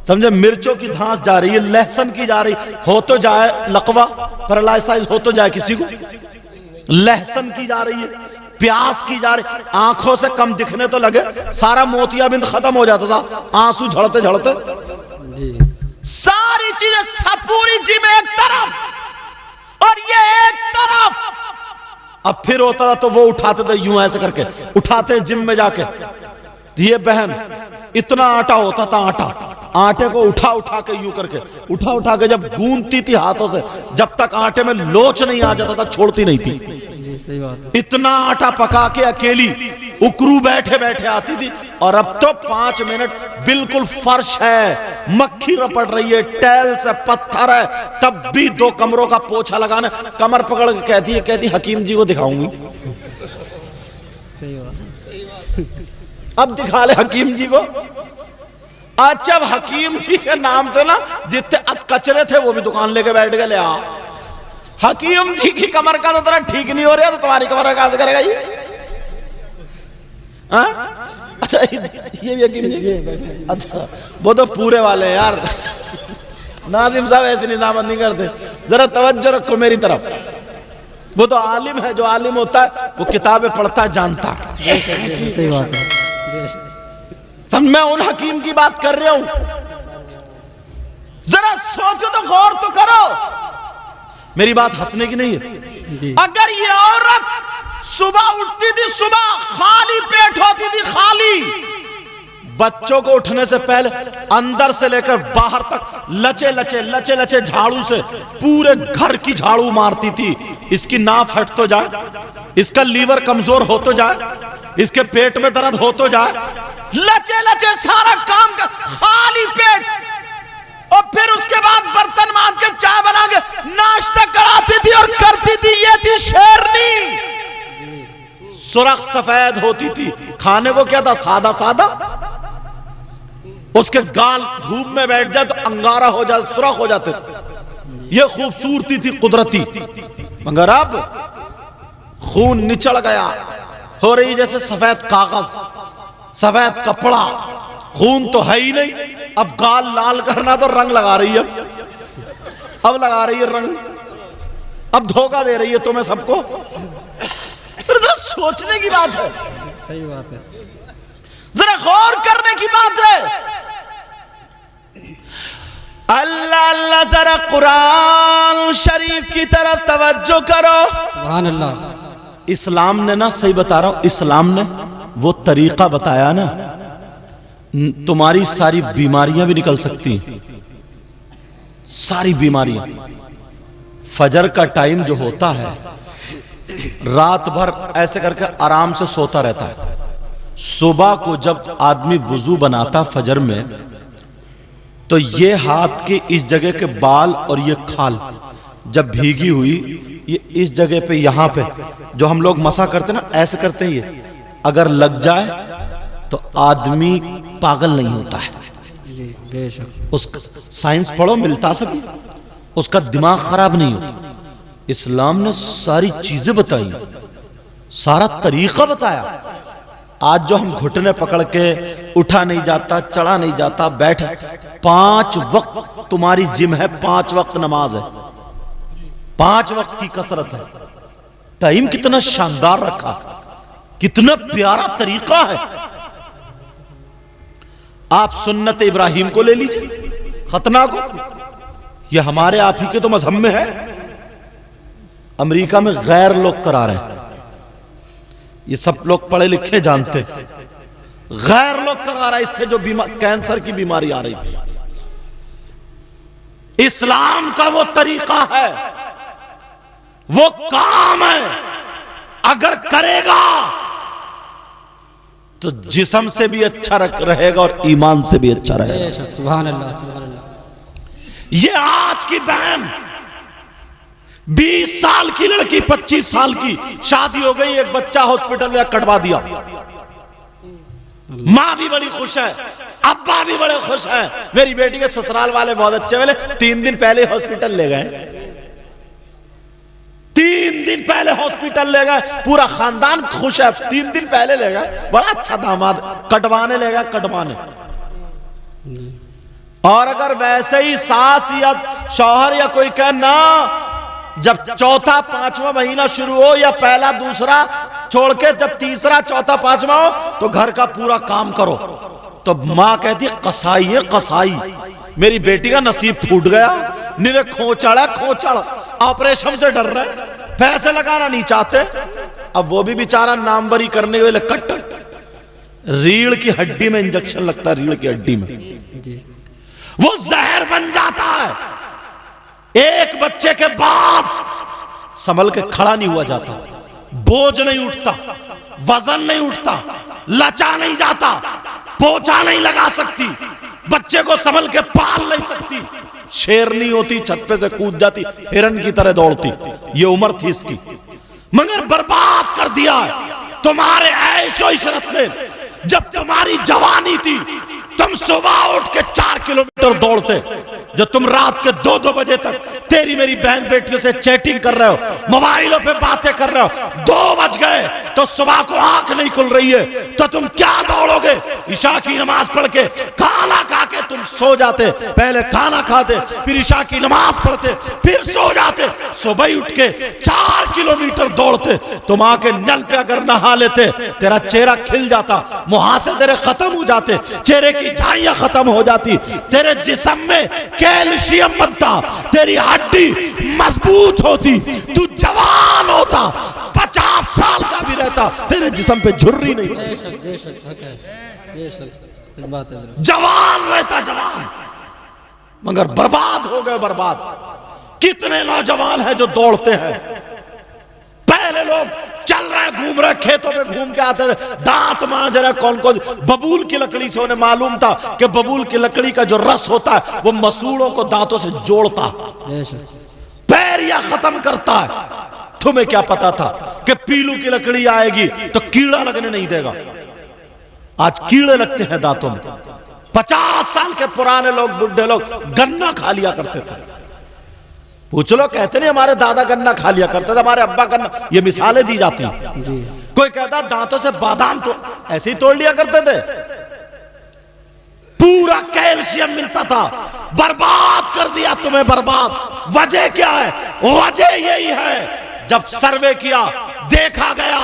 समझे, मिर्चों की धांस जा रही है, लहसुन की जा रही, हो तो जाए लकवा, पैरालाइसिस हो तो जाए किसी को, लहसुन की जा रही है, प्यास की जा रही, आंखों से कम दिखने तो लगे, सारा मोतियाबिंद खत्म हो जाता था, आंसू झड़ते झड़ते
जी।
सारी चीजें सब पूरी जिम एक तरफ और ये एक तरफ। अब फिर होता था तो वो उठाते थे यूं ऐसे करके, उठाते जिम में जाके। ये बहन इतना आटा होता था, आटा आटे को उठा उठा के यूं करके उठा के जब गूंथती थी हाथों से, जब तक आटे में लोच नहीं आ जाता था छोड़ती नहीं थी।
जी सही बात है।
इतना आटा पका के अकेली उकरू बैठे बैठे आती थी। और अब तो 5 मिनट बिल्कुल फर्श है, मक्खी रपट रही है, टाइल्स है, पत्थर है, तब भी 2 कमरों का पोछा लगाने कमर पकड़ के कहती हकीम जी को दिखाऊंगी।
सही बात है।
अब दिखा ले हकीम जी को। अच्छा, अब हकीम जी के नाम से ना जितने कचरे थे वो भी दुकान लेके बैठ गए। ले आ, हकीम जी की कमर का तो तरह ठीक नहीं हो रहा, तो तुम्हारी कमर कहां से करेगा ये? अच्छा, ये भी हकीम जी। अच्छा, वो तो पूरे वाले हैं यार। नाजिम साहब ऐसी निजामत नहीं करते, जरा तवज्जो रखो मेरी तरफ। वो तो आलिम है, जो आलिम होता है वो किताबें पढ़ता है, जानता है।
सही बात है।
सब मैं उन हकीम की बात कर रहा हूं, जरा सोचो तो, गौर तो करो। मेरी बात हंसने की नहीं है। अगर ये औरत सुबह उठती थी, सुबह खाली पेट होती थी, खाली, बच्चों को उठने से पहले अंदर से लेकर बाहर तक लचे लचे झाड़ू से पूरे घर की झाड़ू मारती थी। इसकी नाफ हट तो जाए, इसका लीवर कमजोर हो तो जाए, इसके पेट में दर्द हो तो जाए, लचे सारा काम कर, खाली पेट। और फिर उसके बाद बर्तन मांज के चाय बना के नाश्ता कराती थी और करती थी। ये थी शेरनी, सुरख सफेद होती थी। खाने को क्या था? सादा सादा। उसके गाल धूप में बैठ जाए तो अंगारा हो जाए, सुरख हो जाते। ये खूबसूरती थी कुदरती। मगर अब खून निचड़ गया, हो रही जैसे सफेद कागज, सफेद कपड़ा, खून तो है ही नहीं। अब गाल लाल करना तो रंग लगा रही है, अब लगा रही है रंग, अब धोखा दे रही है तुम्हें सबको। जरा सोचने की बात है,
सही बात है,
जरा गौर करने की बात है। अल्लाह अल्लाह, जरा कुरान शरीफ की तरफ तवज्जो करो।
सुभान अल्लाह।
इस्लाम ने ना, सही बता रहा हूं, इस्लाम ने वो तरीका बताया ना, तुम्हारी सारी बीमारियां भी निकल सकती हैं, सारी बीमारियां। फजर का टाइम जो होता है, रात भर ऐसे करके आराम से सोता रहता है। सुबह को जब आदमी वुजू बनाता फजर में, तो ये हाथ के इस जगह के बाल और ये खाल जब भीगी हुई, ये इस जगह पे, यहां पे जो हम लोग मसा करते ना, ऐसे करते हैं, ये अगर लग जाए तो आदमी पागल नहीं होता है।
जी बेशक।
उसका साइंस पढ़ो, मिलता सभी, उसका दिमाग खराब नहीं होता। इस्लाम ने सारी चीजें बताई, सारा तरीका बताया। आज जो हम घुटने पकड़ के उठा नहीं जाता, चढ़ा नहीं जाता, बैठ, 5 वक्त तुम्हारी जिम है, 5 वक्त नमाज है, 5 वक्त की कसरत है। टाइम कितना शानदार रखा, कितना प्यारा तरीका है। आप सुन्नत इब्राहिम को ले लीजिए, खतना को, यह हमारे आप ही के तो मजहब में है। अमेरिका में गैर लोग करा रहे हैं, ये सब लोग पढ़े लिखे जानते हैं। गैर लोग करा रहा है, इससे जो कैंसर की बीमारी आ रही थी। इस्लाम का वो तरीका है, वो काम है, अगर करेगा तो जिस्म से भी अच्छा रहेगा और ईमान से भी अच्छा रहेगा।
सुभान अल्लाह, सुभान अल्लाह।
ये आज की बहन, 20 साल की लड़की, 25 साल की, शादी हो गई, एक बच्चा हॉस्पिटल में कटवा दिया। माँ भी बड़ी खुश है, अब्बा भी बड़े खुश हैं। मेरी बेटी के ससुराल वाले बहुत अच्छे मिले, 3 दिन पहले हॉस्पिटल ले गए, 3 दिन पहले हॉस्पिटल ले गए, पूरा खानदान खुश है। 3 दिन पहले ले गए, बड़ा अच्छा दामाद, कटवाने ले गए, कटवाने। और अगर वैसे ही सास या शौहर या कोई कहे ना, जब चौथा 5वां महीना शुरू हो या पहला दूसरा छोड़ के जब तीसरा चौथा 5वां हो तो घर का पूरा काम करो, तो मां कहती है कसाई है कसाई। मेरी बेटी का नसीब फूट गया, निरे खोचड़ है खोचड़, ऑपरेशन से डर रहे, पैसे लगाना नहीं चाहते। अब वो भी बेचारा नामवरी करने वाले कट, रीढ़ की हड्डी में इंजेक्शन लगता है, रीढ़ की हड्डी में। वो जहर बन जाता है। एक बच्चे के बाद संभल के खड़ा नहीं हुआ जाता, बोझ नहीं उठता, वजन नहीं उठता, लचा नहीं जाता, पोछा नहीं लगा सकती, बच्चे को संभल के पाल नहीं सकती, शेरनी होती छत पे से कूद जाती, हिरन की तरह दौड़ती। ये उम्र थी इसकी, मगर बर्बाद कर दिया है तुम्हारे ऐशो इशरत ने। जब तुम्हारी जवानी थी तुम सुबह उठ के 4 किलोमीटर दौड़ते, जो तुम रात के 2-2 बजे तक तेरी मेरी बहन बेटियों से चैटिंग कर रहे हो, मोबाइलों पे बातें कर रहे हो। 2 बज गए तो सुबह को आंख नहीं खुल रही है तो तुम क्या दौड़ोगे? ईशा की नमाज पढ़ के खाना खा के तुम सो जाते, पहले खाना खाते फिर ईशा की नमाज पढ़ते फिर सो जाते, सुबह उठ के 4 किलोमीटर दौड़ते। तुम आके नल पे अगर नहा लेते तेरा चेहरा खिल जाता, मुहासे तेरे खत्म हो जाते, चेहरे की झाइयां खत्म हो जाती, तेरे जिस्म में कैल्शियम बनता, तेरी हड्डी मजबूत होती, तू जवान होता, 50 साल का भी रहता, तेरे जिस्म पे झुर्री नहीं पड़ती, जवान रहता जवान। मगर बर्बाद हो गए, बर्बाद। कितने नौजवान हैं जो दौड़ते हैं? पहले लोग चल रहे घूम रहे, खेतों में घूम के आते थे, दांत मांज रहे, कौन कौन बबूल की लकड़ी से। उन्हें मालूम था कि बबूल की लकड़ी का जो रस होता है वो मसूड़ों को दांतों से जोड़ता, पैर या खत्म करता है। तुम्हें क्या पता था कि पीलू की लकड़ी आएगी तो कीड़ा लगने नहीं देगा? आज कीड़े लगते हैं दांतों में। 50 साल के पुराने लोग, बुढ़े लोग गन्ना खा लिया करते थे। पूछ लो, कहते नहीं हमारे दादा गन्ना खा लिया करते थे, हमारे अब्बा गन्ना, ये मिसालें दी जाती हैं। कोई कहता दांतों से बादाम तो ऐसे ही तोड़ लिया करते थे, पूरा कैल्शियम मिलता था। बर्बाद कर दिया तुम्हें, बर्बाद। वजह क्या है? वजह यही है, जब सर्वे किया देखा गया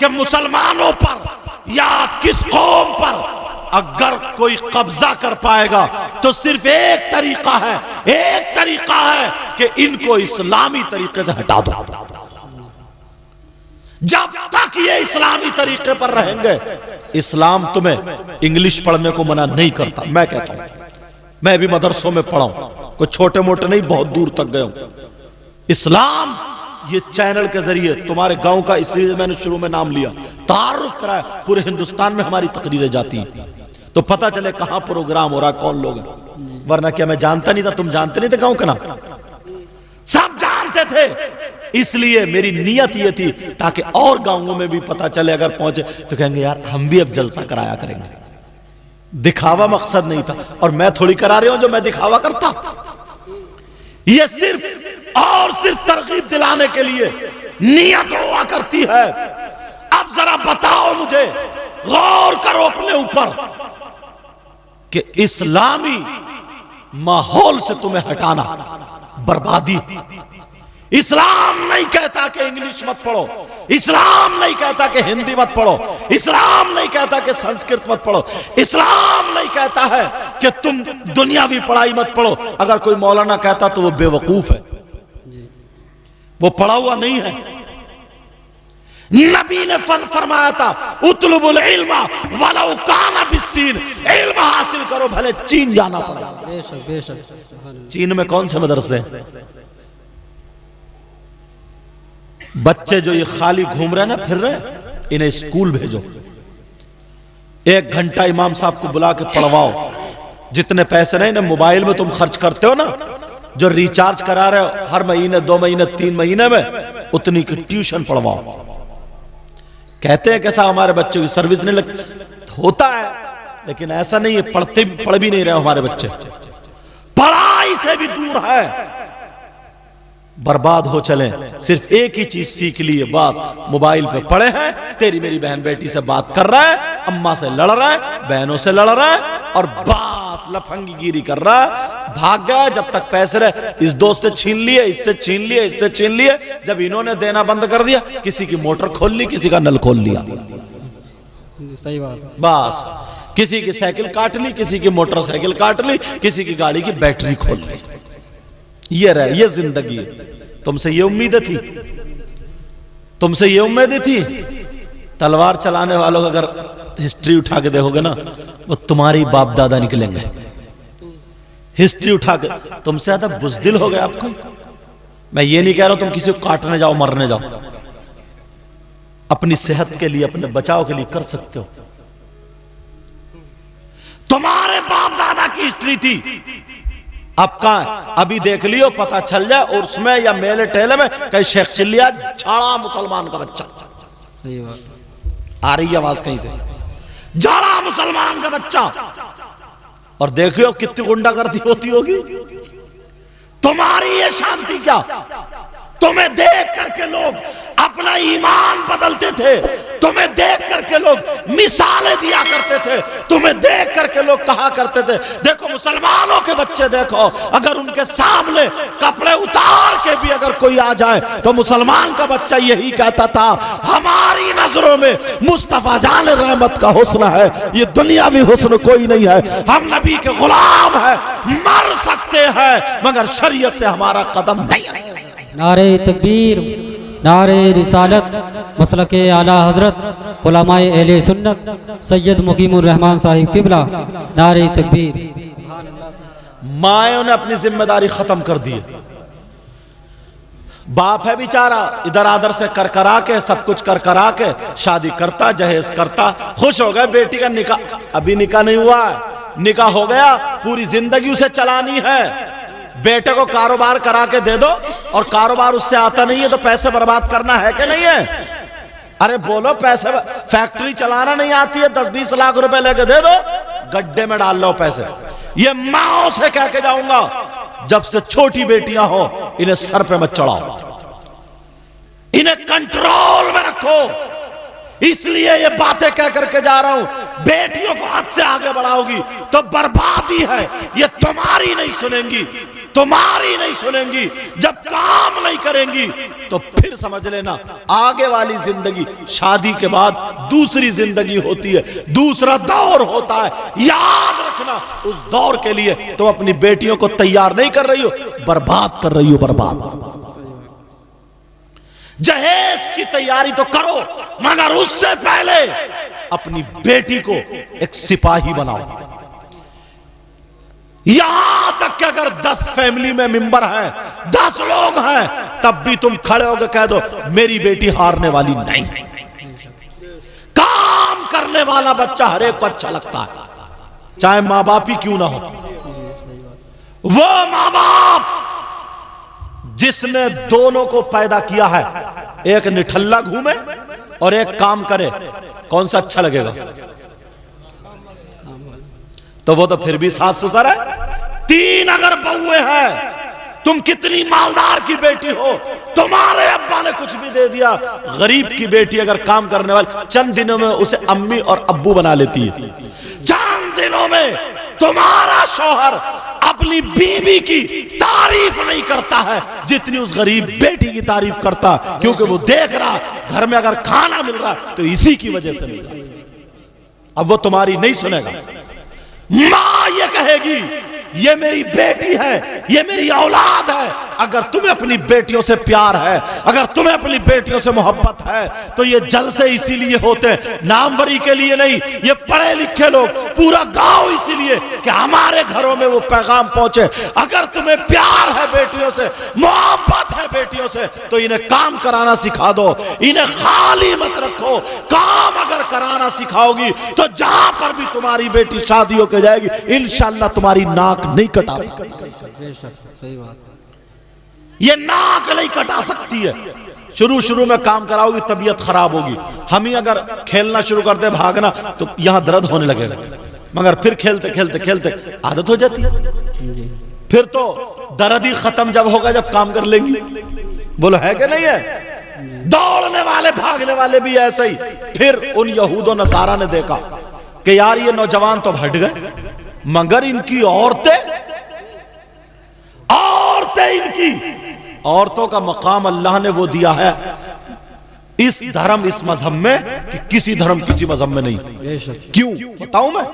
कि मुसलमानों पर या किस कौम पर अगर कोई कब्जा कर पाएगा तो सिर्फ एक तरीका है, एक तरीका है कि इनको इस्लामी तरीके से हटा दो। जब तक ये इस्लामी तरीके पर रहेंगे, इस्लाम तुम्हें इंग्लिश पढ़ने को मना नहीं करता। मैं कहता हूं, मैं भी मदरसों में पढ़ा हूं, कोई छोटे मोटे नहीं, बहुत दूर तक गए हूं। इस्लाम ये चैनल के जरिए तुम्हारे गांव का, इसलिए मैंने शुरू में नाम लिया, तारुफ कराया। पूरे हिंदुस्तान में हमारी तकरीरें जाती हैं तो पता चले कहां प्रोग्राम हो रहा, कौन लोग हैं। वरना क्या मैं जानता नहीं था? तुम जानते नहीं थे गांव का नाम? सब जानते थे। इसलिए मेरी नियत ये थी ताकि और गांवों में भी पता चले, अगर पहुंचे तो कहेंगे यार हम भी अब जलसा कराया करेंगे। दिखावा मकसद नहीं था, और मैं थोड़ी करा रही हूं जो मैं दिखावा करता। ये सिर्फ और सिर्फ तरगीब दिलाने के लिए नियत हुआ करती है। अब जरा बताओ मुझे, गौर करो अपने ऊपर कि इस्लामी माहौल से तुम्हें हटाना बर्बादी। इस्लाम नहीं कहता कि इंग्लिश मत पढ़ो, इस्लाम नहीं कहता कि हिंदी मत पढ़ो, इस्लाम नहीं कहता कि संस्कृत मत पढ़ो, इस्लाम नहीं कहता है कि तुम दुनियावी पढ़ाई मत पढ़ो। अगर कोई मौलाना कहता तो वो बेवकूफ है, वो पढ़ा हुआ नहीं है। नबी ने फरमाया था, उतलुबुल इल्मा वलौ काना बिस्सीन, इल्म हासिल करो भले चीन जाना पड़े।
बेशक बेशक।
चीन में कौन से मदरसे? बच्चे जो ये खाली घूम रहे ना, फिर रहे, इन्हें स्कूल भेजो। 1 घंटा इमाम साहब को बुला के पढ़वाओ। जितने पैसे नहीं ना मोबाइल में तुम खर्च करते हो ना, जो रिचार्ज करा रहे हो हर महीने, 2 महीने, 3 महीने में, उतनी की ट्यूशन पढ़वाओ। कहते हैं कैसा हमारे बच्चों की सर्विस नहीं लगती, होता है, लेकिन ऐसा नहीं है। पढ़ भी नहीं रहे हमारे बच्चे, पढ़ाई से भी दूर है, बर्बाद हो चले। सिर्फ एक ही चीज सीख ली है, बात मोबाइल पे पड़े हैं, तेरी मेरी बहन बेटी से बात कर रहा है, अम्मा से लड़ रहा है, बहनों से लड़ रहा है, और बस लफंगी गिरी कर रहा है। भाग गया जब तक पैसे रहे, इस दोस्त से छीन लिए, इससे छीन लिए, इससे छीन लिए। जब इन्होंने देना बंद कर दिया, किसी की मोटर खोल ली, किसी का नल खोल लिया।
सही बात।
बस किसी की साइकिल काट ली, किसी की मोटरसाइकिल काट ली, किसी की गाड़ी की बैटरी खोल ली। ये रहे, ये जिंदगी। तुमसे ये उम्मीद थी, तुमसे ये उम्मीद थी। तलवार चलाने वालों का अगर हिस्ट्री उठा के देखोगे ना, वो तुम्हारे बाप दादा निकलेंगे। हिस्ट्री उठा के, तुमसे ज्यादा बुज़दिल हो गया आपको। मैं ये नहीं कह रहा हूं तुम किसी को काटने जाओ, मरने जाओ, अपनी सेहत के लिए, अपने बचाव के लिए कर सकते हो। तुम्हारे बाप दादा की हिस्ट्री थी, अब कहां है? अभी देख लियो, पता चल जाए और उसमें या मेले टेले में कहीं शेख चिल्लिया झाड़ा मुसलमान का बच्चा।
सही बात।
आ रही है आवाज कहीं से? झाड़ा मुसलमान का बच्चा। और देखियो कितनी गुंडागर्दी होती होगी। तुम्हारी ये शांति क्या? तुम्हें देख करके लोग अपना ईमान बदलते थे, तुम्हें देख करके लोग मिसालें दिया करते थे, तुम्हें देख करके लोग कहा करते थे देखो मुसलमानों के बच्चे देखो, अगर उनके सामने कपड़े उतार के भी अगर कोई आ जाए तो मुसलमान का बच्चा यही कहता था हमारी नजरों में मुस्तफा जान रहमत का हुस्न है, ये दुनियावी हुस्न कोई नहीं है, हम नबी के गुलाम हैं, मर सकते हैं मगर शरीयत से हमारा कदम नहीं है।
नारे तकबीर, नारे रिसालत, मसलके आला हजरत उलमाए अहले सुन्नत सैयद मुकीमुर रहमान साहिब किबला, नारे तकबीर।
मायों ने अपनी जिम्मेदारी खत्म कर दी है। बाप है बेचारा, इधर आदर से कर करा के सब कुछ कर करा के शादी करता, जहेज करता, खुश हो गया बेटी का निकाह, अभी निकाह नहीं हुआ है, निकाह हो गया, पूरी जिंदगी उसे चलानी है। बेटे को कारोबार करा के दे दो और कारोबार उससे आता नहीं है तो पैसे बर्बाद करना है कि नहीं है? अरे बोलो, पैसे, फैक्ट्री चलाना नहीं आती है, 10-20 लाख रुपए लेके दे दो, गड्ढे में डाल लो पैसे। ये माओ से कह के जाऊंगा, जब से छोटी बेटियां हो इन्हें सर पे मत चढ़ाओ, इन्हें कंट्रोल में रखो। इसलिए ये बातें कह करके जा रहा हूं, बेटियों को हाथ से आगे बढ़ाओगी तो बर्बादी है, ये तुम्हारी नहीं सुनेंगी, तुम्हारी नहीं सुनेंगी। जब काम नहीं करेंगी तो फिर समझ लेना आगे वाली जिंदगी, शादी के बाद दूसरी जिंदगी होती है, दूसरा दौर होता है। याद रखना, उस दौर के लिए तुम अपनी बेटियों को तैयार नहीं कर रही हो, बर्बाद कर रही हो, बर्बाद। जहेज की तैयारी तो करो मगर उससे पहले अपनी बेटी को एक सिपाही बनाओ। यहां तक कि अगर 10 फैमिली में मेंबर हैं, 10 लोग हैं, तब भी तुम खड़े होकर कह दो मेरी बेटी हारने वाली नहीं। काम करने वाला बच्चा हर एक को अच्छा लगता है, चाहे मां बाप ही क्यों ना हो। वो मां बाप जिसने दोनों को पैदा किया है, एक निठल्ला घूमे और एक काम करे, कौन सा अच्छा लगेगा? तो वो तो फिर भी सास ससुर है। 3 अगर बहुएं हैं, तुम कितनी मालदार की बेटी हो, तुम्हारे अब्बा ने कुछ भी दे दिया, गरीब की बेटी अगर काम करने वाली चंद दिनों में उसे अम्मी और अब्बू बना लेती है। चंद दिनों में तुम्हारा शौहर अपनी बीवी की तारीफ नहीं करता है जितनी उस गरीब बेटी की तारीफ करता, क्योंकि वो देख रहा घर में अगर खाना मिल रहा तो इसी की वजह से मिल रहा। अब वो तुम्हारी नहीं सुनेगा। मां ये कहेगी ये मेरी बेटी है, ये मेरी औलाद है। अगर तुम्हें अपनी बेटियों से प्यार है, अगर तुम्हें अपनी बेटियों से मोहब्बत है, तो ये जलसे इसीलिए होते हैं, नामवरी के लिए नहीं। ये पढ़े लिखे लोग, पूरा गांव इसीलिए कि हमारे घरों में वो पैगाम पहुंचे। अगर तुम्हें प्यार है बेटियों से, मोहब्बत है बेटियों से, तो इन्हें काम कराना सिखा दो, इन्हें खाली मत रखो। काम अगर कराना सिखाओगी तो जहां पर भी तुम्हारी बेटी शादी होकर जाएगी, इंशाल्लाह तुम्हारी नाक नहीं कटा सकती।
सही बात।
ये नाक नहीं कटा सकती है। शुरू में काम कराओगी, तबीयत खराब होगी। हम ही अगर खेलना शुरू कर दे, भागना, तो यहां दर्द होने लगेगा, मगर फिर खेलते खेलते खेलते आदत हो जाती है। फिर तो दर्द ही खत्म जब होगा जब काम कर लेंगी। बोलो है कि नहीं है? दौड़ने वाले भागने वाले भी ऐसे ही। फिर उन यहूदों नसारा ने देखा कि यार ये नौजवान तो हट गए, मगर इनकी औरतें इनकी औरतों का मकाम अल्लाह ने वो दिया है इस धर्म, इस मजहब में कि किसी धर्म किसी मजहब में नहीं। क्यों बताऊं मैं?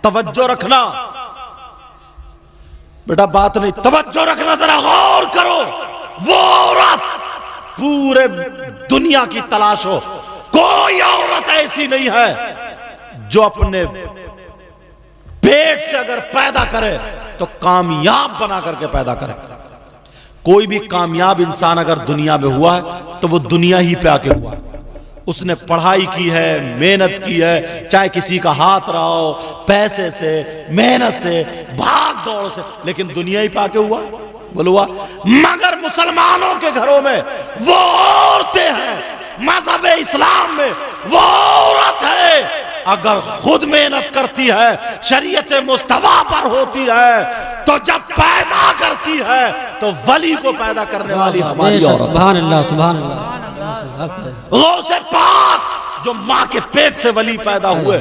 तवज्जो रखना बेटा, बात नहीं, तवज्जो रखना, जरा गौर करो। वो औरत पूरे दुनिया की तलाश हो, कोई औरत ऐसी नहीं है जो अपने पेट से अगर पैदा करे तो कामयाब बना करके पैदा करे। कोई भी कामयाब इंसान अगर दुनिया में हुआ है तो वो दुनिया ही पे आके हुआ है। उसने पढ़ाई की है, मेहनत की है, चाहे किसी का हाथ रहा हो, पैसे से, मेहनत से, भाग दौड़ से, लेकिन दुनिया ही पे आके हुआ। बोलो हुआ। मगर मुसलमानों के घरों में वो औरतें हैं, मजहब इस्लाम में वो औरत है, अगर खुद मेहनत करती है, शरीयत मुस्तफा पर होती है, तो जब पैदा करती है तो वली को पैदा करने वाली हमारी औरत।
सुभान अल्लाह, सुभान अल्लाह।
गौसे पाक जो माँ के पेट से वली पैदा हुए,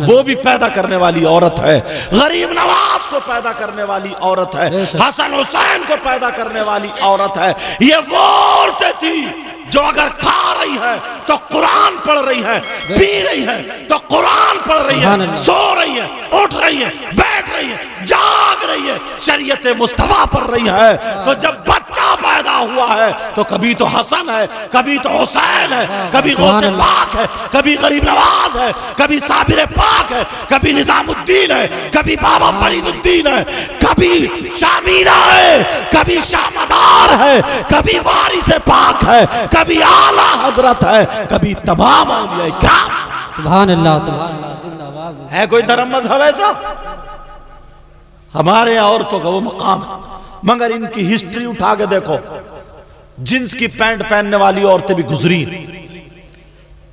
वो भी पैदा करने वाली औरत है। गरीब नवाज को पैदा करने वाली औरत है। हसन हुसैन को पैदा करने वाली औरत है। ये वो औरतें थी जो अगर खा रही है तो कुरान पढ़ रही है, पी रही है तो कुरान पढ़ रही है, सो रही है, उठ रही है, बैठ रही है, जाग रही है, शरीयत मुस्तफा पढ़ रही है। तो जब बच्चा पैदा हुआ है तो कभी तो हसन है, कभी तो हुसैन है, कभी गौसे पाक है, कभी गरीब नवाज है, कभी साबिर पाक है, कभी निजामुद्दीन है, कभी बाबा फरीदुद्दीन है, कभी शामीना है, कभी शामदार है, कभी वारिस पाक है, कभी आला हजरत है, कभी तमाम औलिया किराम।
सुभान अल्लाह, सुभान अल्लाह, जिंदाबाद।
है कोई धर्म मजहब ऐसा? हमारे यहाँ औरतों का वो मकाम है। मगर इनकी हिस्ट्री उठा के देखो, जींस की पैंट पहनने वाली औरतें भी गुजरी,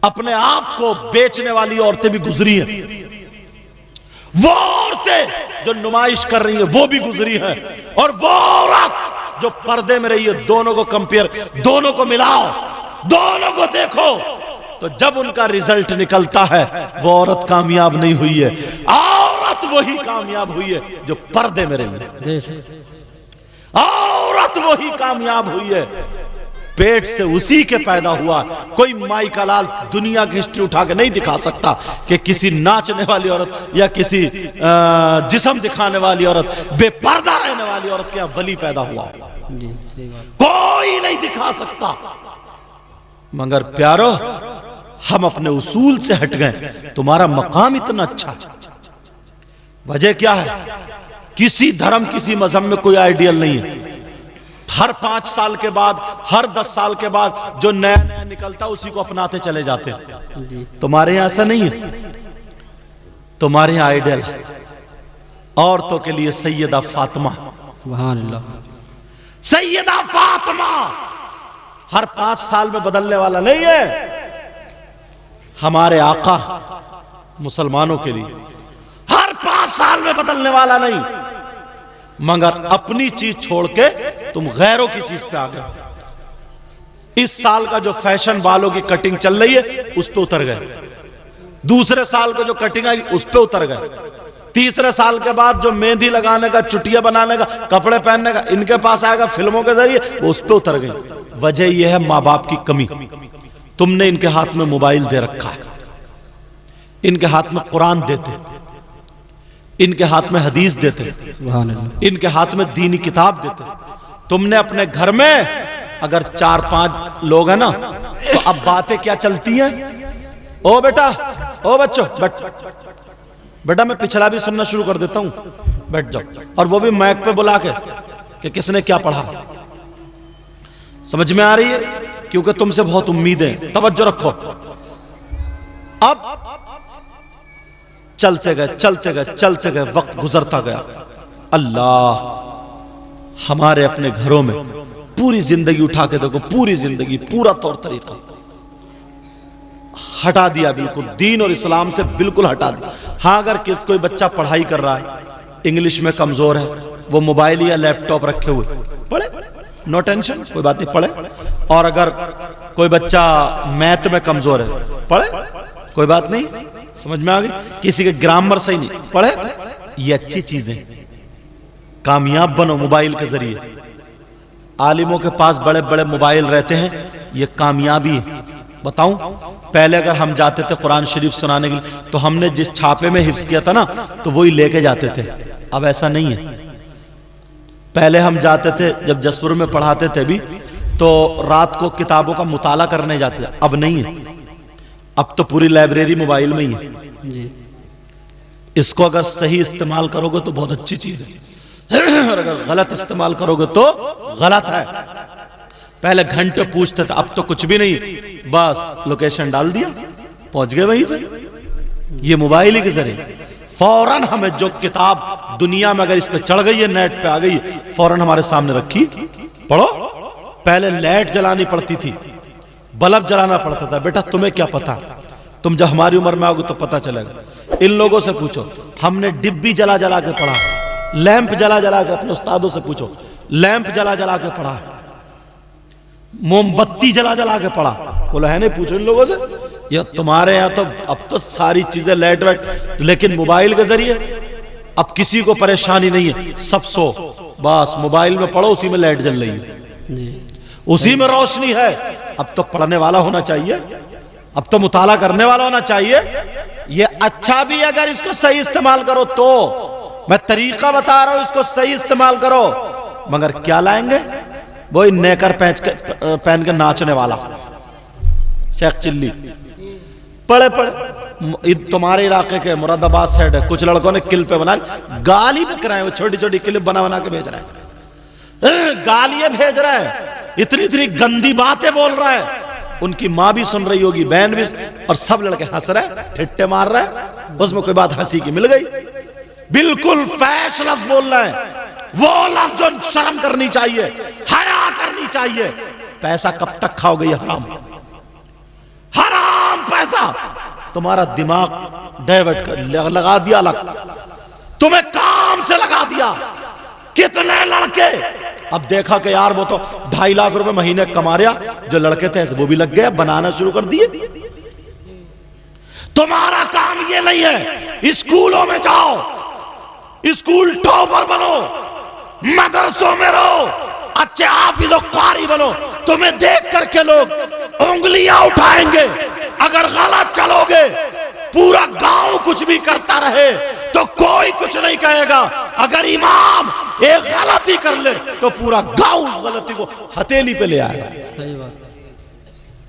अपने आप को बेचने वाली औरतें भी गुजरी हैं, वो औरतें जो नुमाइश कर रही है वो भी गुजरी हैं, और वो औरत जो पर्दे में रही है, दोनों को कंपेयर, दोनों को मिलाओ, दोनों को देखो, तो जब उनका रिजल्ट निकलता है वो औरत कामयाब नहीं हुई है, औरत वही कामयाब हुई है जो पर्दे में रही है। औरत वही कामयाब हुई है, पेट से उसी के पैदा हुआ। कोई माई का लाल दुनिया की हिस्ट्री उठा के नहीं दिखा सकता कि किसी नाचने वाली औरत या किसी जिस्म दिखाने वाली औरत, बेपर्दा रहने वाली औरत के यहाँ वली पैदा हुआ। कोई नहीं दिखा सकता। मगर प्यारो, हम अपने उसूल से हट गए। तुम्हारा मकाम इतना अच्छा है, वजह क्या है? किसी धर्म, किसी मजहब में कोई आइडियल नहीं है। हर 5 साल के बाद, हर 10 साल के बाद जो नया नया निकलता उसी को अपनाते चले जाते हैं। तुम्हारे यहां ऐसा नहीं है। तुम्हारे यहां आइडियल है औरतों के लिए सैयदा फातिमा।
सुभान अल्लाह।
सैयदा फातिमा हर 5 साल में बदलने वाला नहीं है। हमारे आका मुसलमानों के लिए हर 5 साल में बदलने वाला नहीं, मगर अपनी चीज छोड़ के तुम गैरों की चीज पे आ गए। इस साल का जो फैशन बालों की कटिंग चल रही है उस पे उतर गए। दूसरे साल को जो कटिंग आई उस पे उतर गए। तीसरे साल के बाद जो मेहंदी लगाने का, चुटिया बनाने का, कपड़े पहनने का इनके पास आएगा फिल्मों के जरिए, वो उस पे उतर गए। वजह यह है माँ बाप की कमी। तुमने इनके हाथ में मोबाइल दे रखा है, इनके हाथ में कुरान देते, इनके हाथ में हदीस देते, इनके हाथ में दीनी किताब देते। तुमने अपने घर में अगर 4-5 लोग हैं ना, तो अब बातें क्या चलती हैं? ओ बेटा, ओ बच्चों, बेटा मैं पिछला भी सुनना शुरू कर देता हूं, बैठ जाओ। और वो भी माइक पे बुला के कि किसने क्या पढ़ा। समझ में आ रही है? क्योंकि तुमसे बहुत उम्मीदें। तवज्जो रखो। अब चलते गए, चलते गए, चलते गए, वक्त गुजरता गया। अल्लाह, हमारे अपने घरों में पूरी जिंदगी उठा के देखो, पूरी जिंदगी, पूरा तौर तरीका हटा दिया, बिल्कुल दीन और इस्लाम से बिल्कुल हटा दिया। हाँ, अगर कोई बच्चा पढ़ाई कर रहा है, इंग्लिश में कमजोर है, वो मोबाइल या लैपटॉप रखे हुए पढ़े, नो टेंशन, कोई बात नहीं, पढ़े। और अगर कोई बच्चा मैथ में कमजोर है, पढ़े, कोई बात नहीं, समझ में आ गई। किसी के ग्रामर सही नहीं, पढ़े। ये अच्छी चीजें। कामयाब बनो मोबाइल के जरिए। आलिमों के पास बड़े बड़े मोबाइल रहते हैं, ये कामयाबी है। बताऊं, पहले अगर हम जाते थे कुरान शरीफ सुनाने के लिए, तो हमने जिस छापे में हिफ्ज किया था ना, तो वही लेके जाते थे। अब ऐसा नहीं है। पहले हम जाते थे, जब जसपुर में पढ़ाते थे भी, तो रात को किताबों का मुताला करने जाते थे। अब नहीं है। अब तो पूरी लाइब्रेरी मोबाइल में ही है जी। इसको अगर सही इस्तेमाल करोगे तो बहुत अच्छी चीज है। और अगर गलत इस्तेमाल करोगे तो गलत है। पहले घंटे पूछते थे, अब तो कुछ भी नहीं, बस लोकेशन डाल दिया, पहुंच गए वहीं पे। ये मोबाइल ही के जरिए फौरन हमें जो किताब दुनिया में अगर इस पे चढ़ गई है, नेट पे आ गई, फौरन हमारे सामने रखी, पढ़ो। पहले लाइट जलानी पड़ती थी, बल्ब जलाना पड़ता था। बेटा तुम्हें क्या पता, तुम जब हमारी उम्र में आओगे तो पता चलेगा। इन लोगों से पूछो, हमने डिब्बी जला जला के पढ़ा, लैंप जला जला के, अपने उस्तादों से पूछो, लैंप जला जला के पढ़ा, मोमबत्ती जला जला के पढ़ा। बोला है नहीं, पूछो इन लोगों से। ये तुम्हारे यहाँ तो अब तो सारी चीजें लाइट वाइट, लेकिन मोबाइल के जरिए अब किसी को परेशानी नहीं है, सब सो, बस मोबाइल में पढ़ो, उसी में लाइट जल रही है, उसी में रोशनी है। अब तो पढ़ने वाला होना चाहिए, अब तो मुताला करने वाला होना चाहिए। ये अच्छा भी अगर इसको सही इस्तेमाल करो तो, मैं तरीका बता रहा हूं, इसको सही इस्तेमाल करो। मगर क्या लाएंगे, वो नेकर पहन के नाचने वाला शेख चिल्ली, पढ़े पढ़े। तुम्हारे इलाके के मुरादाबाद साइड है, कुछ लड़कों ने क्लिप पे बना, गाली बिक रहे हैं, वो छोटी छोटी क्लिप बना बना के भेज रहे हैं, गालियां भेज रहे हैं, इतनी इतनी गंदी बातें बोल रहा है। उनकी माँ भी सुन रही होगी, बहन भी, और सब लड़के हंस रहे, ठिट्टे मार रहे। उसमें कोई बात हंसी की मिल गई, बिल्कुल फैश लफ्ज बोल रहे हैं, वो लफ्ज जो शर्म करनी चाहिए, हया करनी चाहिए। पैसा कब तक खाओगे ये हराम, हराम पैसा। तुम्हारा दिमाग डाइवर्ट कर लगा दिया, अलग तुम्हें काम से लगा दिया। कितने लड़के अब देखा कि यार वो तो 2.5 लाख रुपए महीने कमा रहा, जो लड़के थे वो भी लग गए, बनाना शुरू कर दिए। तुम्हारा काम ये नहीं है, स्कूलों में जाओ, स्कूल टॉपर बनो, मदरसों में रहो, अच्छे हाफिज और कारी बनो। तुम्हें देख करके लोग उंगलियां उठाएंगे। अगर गलत चलोगे, पूरा गांव कुछ भी करता रहे तो कोई कुछ नहीं कहेगा। अगर इमाम एक गलती कर ले तो पूरा गांव उस गलती को हथेली पे ले आएगा।
सही बात,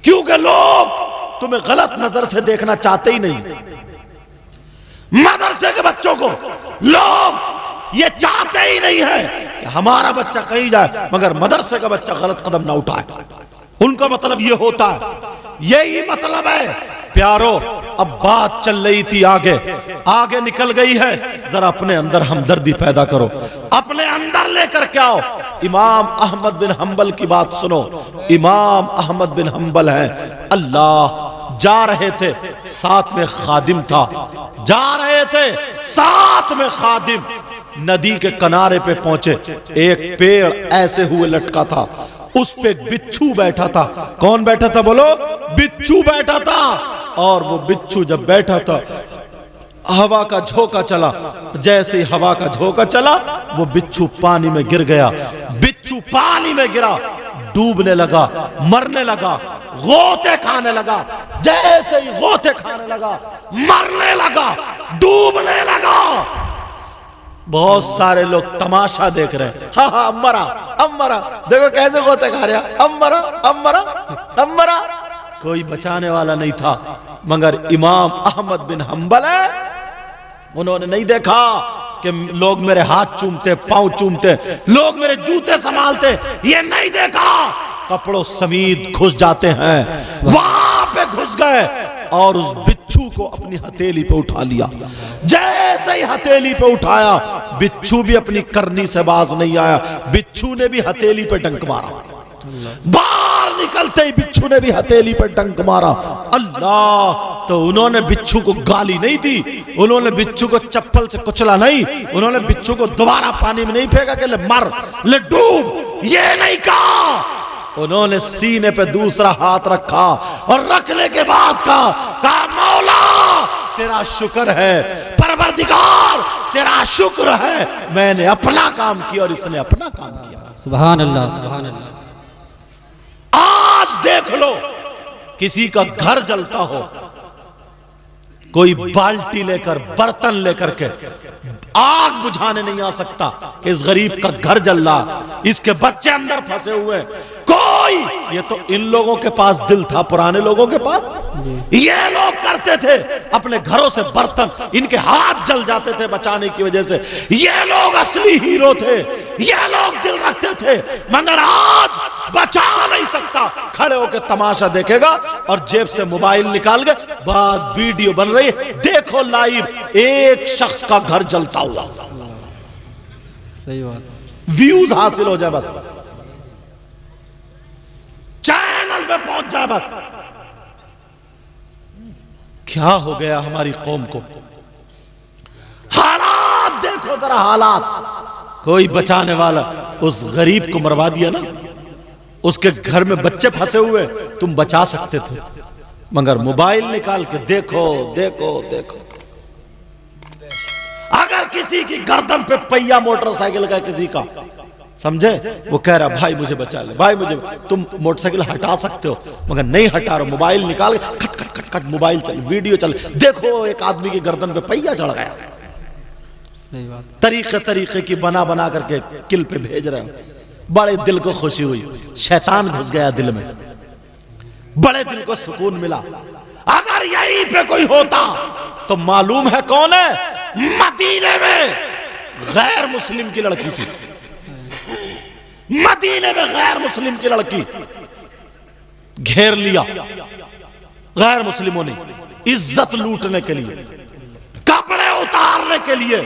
क्योंकि लोग तुम्हें गलत नजर से देखना चाहते ही नहीं। मदरसे के बच्चों को लोग ये चाहते ही नहीं है कि हमारा बच्चा कहीं जाए मगर मदरसे का बच्चा गलत कदम ना उठाए। उनका मतलब ये होता है, यही मतलब है प्यारो। अब बात चल रही थी आगे, आगे निकल गई है, जरा अपने अंदर हमदर्दी पैदा करो, अपने अंदर लेकर के आओ। इमाम अहमद बिन हंबल की बात सुनो। इमाम अहमद बिन हंबल है, अल्लाह, जा रहे थे, साथ में खादिम था, जा रहे थे साथ में खादिम, नदी के किनारे पे पहुंचे। एक पेड़ ऐसे हुए लटका था, उस पे एक बिच्छू बैठा था। कौन बैठा था बोलो? बिच्छू बैठा था। और वो बिच्छू जब बैठा था, हवा का झोंका चला, जैसे ही हवा का झोंका चला वो बिच्छू पानी में गिर गया। बिच्छू पानी में गिरा, डूबने लगा, मरने लगा, गोते खाने लगा। जैसे ही गोते खाने लगा, मरने लगा, डूबने लगा। बहुत सारे लोग तमाशा देख रहे हैं। हाँ हाँ, अम्मरा अम्मरा, देखो कैसे गोते खा रहा, अम्मरा अम्मरा अम्मरा। कोई बचाने वाला नहीं था। मगर इमाम अहमद बिन हंबल है, उन्होंने नहीं देखा कि लोग मेरे हाथ चूमते, पांव चूमते, लोग मेरे जूते संभालते, ये नहीं देखा। कपड़ों समेत घुस जाते हैं, वहां पे घुस गए और उस बिच्छू को अपनी हथेली पे उठा लिया। जैसे ही हथेली पे उठाया, बिच्छू भी अपनी करनी से बाज नहीं आया, बिच्छू ने भी हथेली पे डंक मारा। बाहर निकलते ही बिच्छू ने भी हथेली पे डंक मारा। अल्लाह! तो उन्होंने बिच्छू को गाली नहीं दी, उन्होंने बिच्छू को चप्पल से कुचला नहीं, उन्होंने बिच्छू को दोबारा पानी में नहीं फेंका कि ले मर, ले डूब, ये नहीं कहा। उन्होंने सीने पे दूसरा हाथ रखा और रखने के बाद कहा मौला तेरा शुक्र है, परवरदिगार तेरा शुक्र है, मैंने अपना काम किया और इसने अपना काम किया।
सुभान अल्लाह, सुभान अल्लाह।
आज देख लो, किसी का घर जलता हो, कोई बाल्टी लेकर, बर्तन लेकर के आग बुझाने नहीं आ सकता कि इस गरीब का घर जल रहा, इसके बच्चे अंदर फंसे हुए। कोई, ये तो इन लोगों के पास दिल था, पुराने लोगों के पास ये लोग करते थे, अपने घरों से बर्तन, इनके हाथ जल जाते थे बचाने की वजह से। ये लोग असली हीरो थे, ये लोग दिल रखते थे। मगर आज बचा नहीं सकता, खड़े होकर तमाशा देखेगा और जेब से मोबाइल निकाल के बाद वीडियो बन रही है, देखो लाइव, एक शख्स का घर जलता हुआ।
सही बात,
व्यूज हासिल हो जाए बस, चैनल पे पहुंच जाए बस। क्या हो गया हमारी कौम को? हालात देखो जरा, हालात। कोई बचाने वाला, उस गरीब को मरवा दिया ना, उसके घर में बच्चे फंसे हुए, तुम बचा सकते थे, मगर मोबाइल निकाल के देखो देखो देखो। अगर किसी की गर्दन पे पहिया मोटरसाइकिल का किसी का, समझे, वो कह रहा भाई मुझे बचा ले, भाई मुझे, तुम मोटरसाइकिल हटा सकते हो मगर नहीं हटा रहे, मोबाइल निकाल के खट खट खट खट मोबाइल चल, वीडियो चल, देखो एक आदमी की गर्दन पे पहिया चढ़ गया।
सही बात,
तरीके तरीके की बना बना करके किल पे भेज रहे हैं। बड़े दिल को खुशी हुई, शैतान घुस गया दिल में, बड़े दिल को सुकून मिला। अगर यहीं पे कोई होता तो मालूम है कौन है, मदीने में गैर मुस्लिम की लड़की थी, मदीने में गैर मुस्लिम की लड़की घेर लिया गैर मुस्लिमों ने, इज्जत लूटने के लिए, कपड़े उतारने के लिए।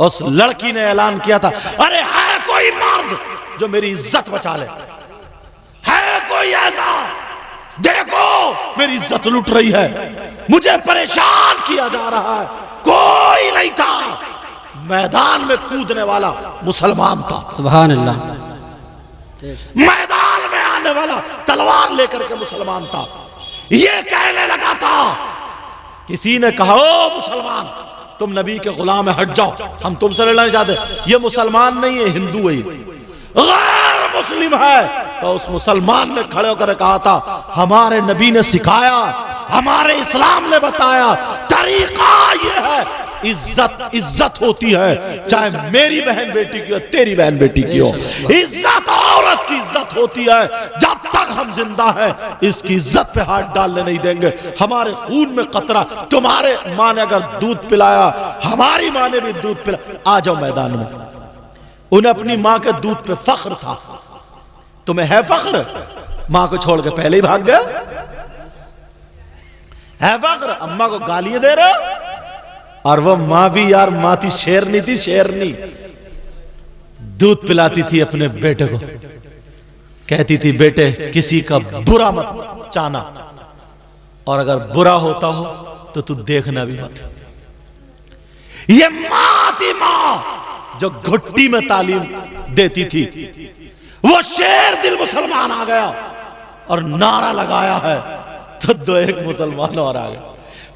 उस लड़की ने ऐलान किया था, अरे है कोई मर्द जो मेरी इज्जत बचा ले, है कोई ऐसा, देखो मेरी इज्जत लूट रही है, मुझे परेशान किया जा रहा है। कोई नहीं था, मैदान में कूदने वाला मुसलमान था,
सुभान अल्लाह।
मैदान में आने वाला तलवार लेकर के मुसलमान था। ये कहने लगा था, किसी ने कहा ओ मुसलमान तुम नबी के गुलाम है, हट जाओ, हम तुमसे लड़ना नहीं चाहते। ये मुसलमान नहीं है, हिंदू है, गैर मुस्लिम है। तो उस मुसलमान ने खड़े होकर कहा था, हमारे नबी ने सिखाया, हमारे इस्लाम ने बताया, तरीका ये है, इज्जत इज्जत होती है, चाहे मेरी बहन बेटी की हो, तेरी बहन बेटी की हो। इज्जत औरत की इज्जत होती है, जब तक हम जिंदा हैं इसकी इज्जत पे हाथ डालने नहीं देंगे। हमारे खून में कतरा, तुम्हारे माँ ने अगर दूध पिलाया, हमारी माँ ने भी दूध पिलाया, आ जाओ मैदान में। उन्हें अपनी माँ के दूध पे फख्र था, तुम्हें है फख्र? माँ को छोड़ के पहले ही भाग गया, है फख्र? अम्मा को गालियां दे रहे हो। और वो माँ भी यार माँ थी, शेरनी थी, शेरनी। दूध पिलाती थी अपने बेटे को, कहती थी बेटे किसी का बुरा मत चाहना, और अगर बुरा होता हो तो तू देखना भी मत। ये माँ थी, माँ जो घुट्टी में तालीम देती थी। वो शेर दिल मुसलमान आ गया और नारा लगाया है, तो दो एक मुसलमान और आ गए।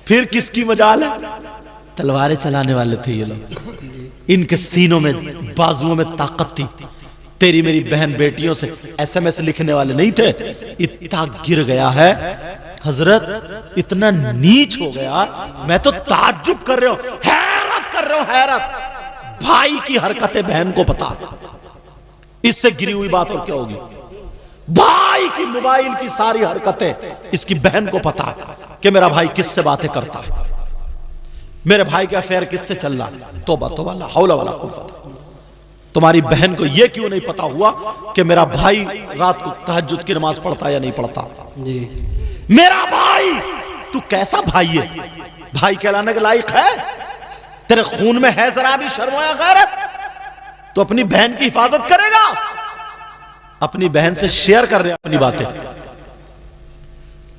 फिर किसकी मजाल है? तलवारें चलाने वाले थे ये लोग, इनके सीनों में बाजुओं में ताकत थी। तेरी मेरी बहन बेटियों से SMS लिखने वाले नहीं थे। इतना गिर गया है हजरत, इतना नीच हो गया, मैं तो ताज्जुब कर रहा हूं, हैरत कर रहा हूं, हैरत। भाई की हरकतें बहन को पता, इससे गिरी हुई बात और क्या होगी? भाई की मोबाइल की सारी हरकतें इसकी बहन को पता है कि मेरा भाई किससे बातें करता है, मेरे भाई का अफेयर किससे चल रहा है। तौबा तौबा, ला हौला वला कुव्वत। तुम्हारी बहन को यह क्यों नहीं पता हुआ कि मेरा भाई रात को तहज्जुद की नमाज पढ़ता या नहीं पढ़ता?
जी,
मेरा भाई, तू कैसा भाई है? भाई कहलाने के लायक है? तेरे खून में है जरा भी शर्म या गैरत? तो अपनी बहन की हिफाजत करेगा? अपनी बहन से शेयर कर रहे हैं अपनी बातें,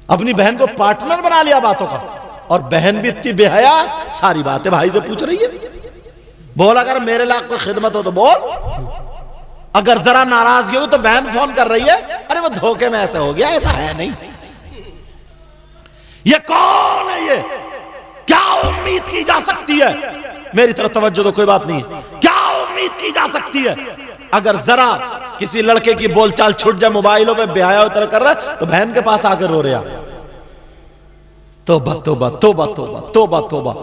अपनी बहन को पार्टनर बना लिया बातों का, और बहन भी इतनी बेहया, सारी बातें भाई से पूछ रही है। बोल अगर मेरे लाख कोई खिदमत हो तो बोल। अगर जरा नाराजगी हो तो बहन फोन कर रही है, अरे वो धोखे में ऐसा हो गया, ऐसा है नहीं। ये कौन है? ये क्या उम्मीद की जा सकती है? मेरी तरफ तवज्जो दो, कोई बात नहीं है। क्या उम्मीद की जा सकती है? अगर जरा किसी लड़के की बोलचाल छूट जाए, मोबाइलों पे बेहया उतर कर रहा है, तो बहन के पास आकर रो रहा। तौबा तौबा तौबा तौबा तौबा तौबा।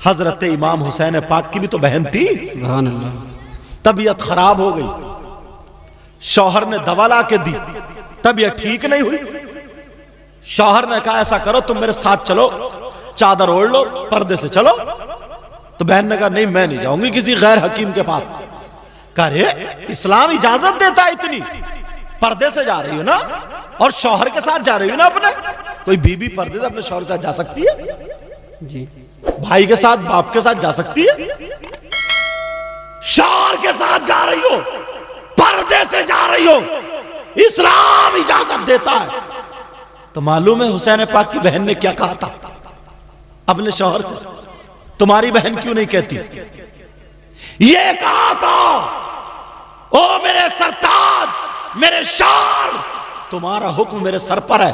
हजरत इमाम हुसैन पाक की भी तो बहन थी,
सुभान अल्लाह।
तबीयत खराब हो गई, शौहर ने दवा ला के दी, तबीयत ठीक नहीं हुई, शौहर ने कहा ऐसा करो तुम मेरे साथ चलो, चादर ओढ़ लो, पर्दे से चलो। तो बहन ने कहा नहीं मैं नहीं जाऊंगी किसी गैर हकीम के पास। कह रहे इस्लाम इजाजत देता है इतनी, पर्दे से जा रही हो ना, और शौहर के साथ जा रही हो ना अपने। कोई बीबी पर्दे से अपने शौहर के साथ जा सकती है?
जी।
भाई के साथ बाप के साथ जा सकती है? शौहर के साथ जा रही हो, पर्दे से जा रही हो, इस्लाम इजाजत देता है। तो मालूम है हुसैन पाक की बहन ने क्या कहा था अपने शौहर से? तुम्हारी बहन क्यों नहीं कहती? ये कहा था ओ मेरे सरताज, मेरे शौहर, तुम्हारा हुक्म मेरे सर पर है।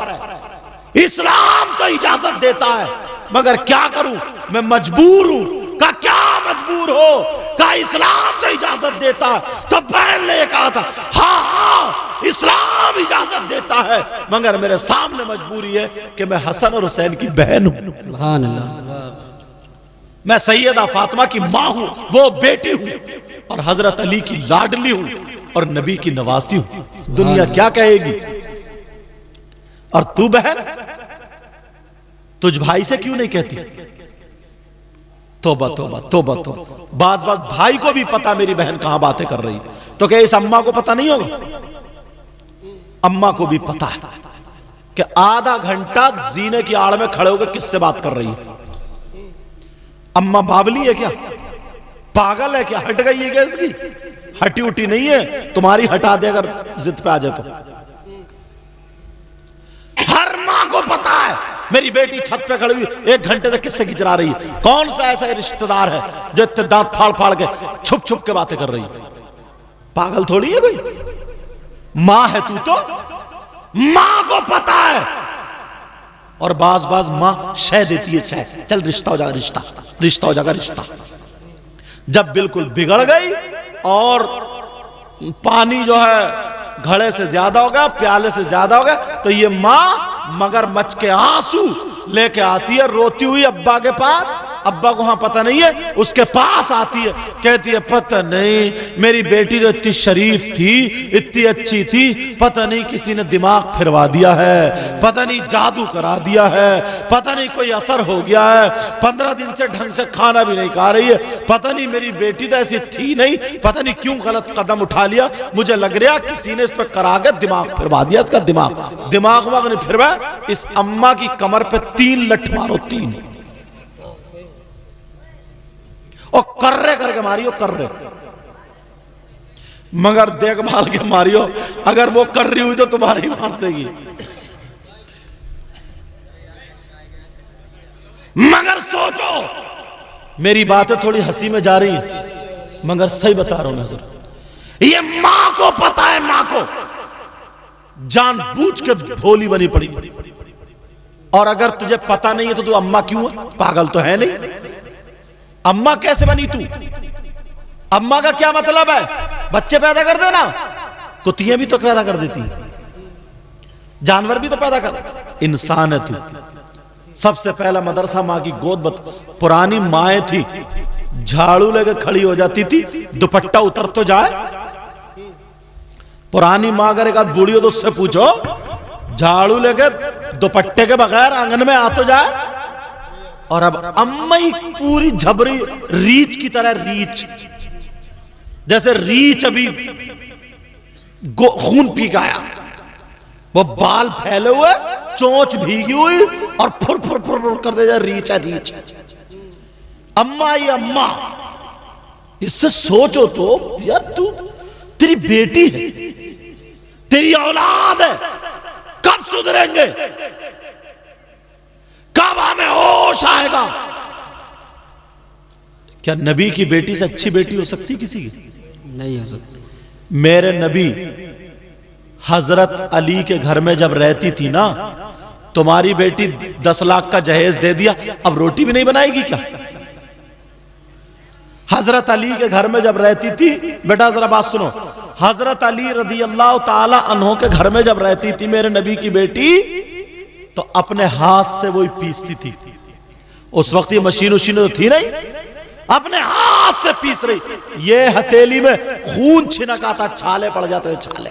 इस्लाम तो इजाजत देता है, मगर क्या करूं, मैं मजबूर हूं। का क्या मजबूर हो? का इस्लाम तो इजाजत देता है। तो बहन ने कहा था हाँ इस्लाम इजाजत देता है, मगर मेरे सामने मजबूरी है कि मैं हसन और हुसैन की बहन हूं,
सुभान अल्लाह,
मैं सैयदा फातिमा की मां हूं, वो बेटी हूं, और हजरत अली की लाडली हूं और नबी की नवासी हूं। दुनिया क्या कहेगी? और तू बहन तुझ भाई से क्यों नहीं कहती? तोबा तोबा तोबा तोबा। बाज बाज भाई को भी पता मेरी बहन कहां बातें कर रही, तो क्या इस अम्मा को पता नहीं होगा? अम्मा को भी पता है कि आधा घंटा जीने की आड़ में खड़े होकर किससे बात कर रही है। अम्मा बावली है क्या? पागल है क्या? हट गई है क्या इसकी? हटी उठी नहीं है, तुम्हारी हटा दे अगर जिद पे आ जाए तो। हर मां को पता है मेरी बेटी छत पे खड़ी हुई 1 घंटे से किससे गिजरा रही है। कौन सा ऐसा रिश्तेदार है जो इतने दांत फाड़ फाड़ के छुप छुप के बातें कर रही है? पागल थोड़ी है कोई, मां है तू तो, मां को पता है। और बाज बाज मां शह देती है, शह, चल रिश्ता हो जाएगा, रिश्ता रिश्ता हो जाएगा, रिश्ता। जब बिल्कुल बिगड़ गई और पानी जो है घड़े से ज्यादा हो गया, प्याले से ज्यादा हो गया, तो ये मां मगरमच्छ के आंसू लेके आती है रोती हुई अब्बा के पास। अब्बा को वहां पता नहीं है, उसके पास आती है, कहती है पता नहीं मेरी बेटी जो इतनी शरीफ थी, इतनी अच्छी थी, पता नहीं किसी ने दिमाग फिरवा दिया है, पता नहीं जादू करा दिया है, पता नहीं कोई असर हो गया है, 15 दिन से ढंग से खाना भी नहीं खा रही है, पता नहीं मेरी बेटी तो ऐसी थी नहीं, पता नहीं क्यों गलत कदम उठा लिया, मुझे लग रहा किसी ने इस पर करा के दिमाग फिरवा दिया। इसका दिमाग वाग नहीं फिरवाया, इस अम्मा की कमर पे 3 लठ मारो, 3, और कर्रे करके मारियो, कर्रे, मगर देखभाल के मारियो। अगर वो कर रही हुई तो तुम्हारी मार देगी। मगर सोचो, मेरी बातें थोड़ी हंसी में जा रही है, मगर सही बता रहा हूं नजर। ये मां को पता है, मां को जानबूझ के भोली बनी पड़ी। और अगर तुझे पता नहीं है तो तू अम्मा क्यों है? पागल तो है नहीं। अम्मा कैसे बनी तू? अम्मा का क्या मतलब है? बच्चे पैदा कर देना, कुत्तियां भी तो पैदा कर देती, जानवर भी तो पैदा कर, इंसान है तू। सबसे पहला मदरसा मां की गोद पुरानी माएं थी, झाड़ू लेके खड़ी हो जाती थी, दुपट्टा उतर तो जाए। पुरानी मां अगर एक आध बूढ़ी हो तो उससे पूछो, झाड़ू लेके दुपट्टे के बगैर आंगन में आ तो जाए। और अब अम्मा ही पूरी झबरी रीछ की तरह, रीछ जैसे रीछ अभी खून पी गया, वो बाल फैले हुए, चोंच भीगी हुई और फुर फुर फुर फुर कर दे जाए, रीछ है रीछ। अम्मा ही अम्मा। इससे सोचो तो यार, तू तेरी बेटी है, तेरी औलाद है, कब सुधरेंगे? कब हमें होश आएगा? क्या नबी की बेटी से अच्छी बेटी हो सकती किसी की?
नहीं हो सकती।
मेरे नबी हजरत अली के घर में जब रहती थी ना, तुम्हारी बेटी 10 लाख का जहेज दे दिया, अब रोटी भी नहीं बनाएगी क्या? हजरत अली के घर में जब रहती थी, बेटा जरा बात सुनो, हजरत अली रदी अल्लाह ताला अन्हो के घर में जब रहती थी मेरे नबी की बेटी, तो अपने हाथ से वो पीसती थी। उस वक्त ये मशीन उशीन तो थी नहीं, अपने हाथ से पीस रही। ये हथेली में खून छिनक आता, छाले पड़ जाते थे, छाले।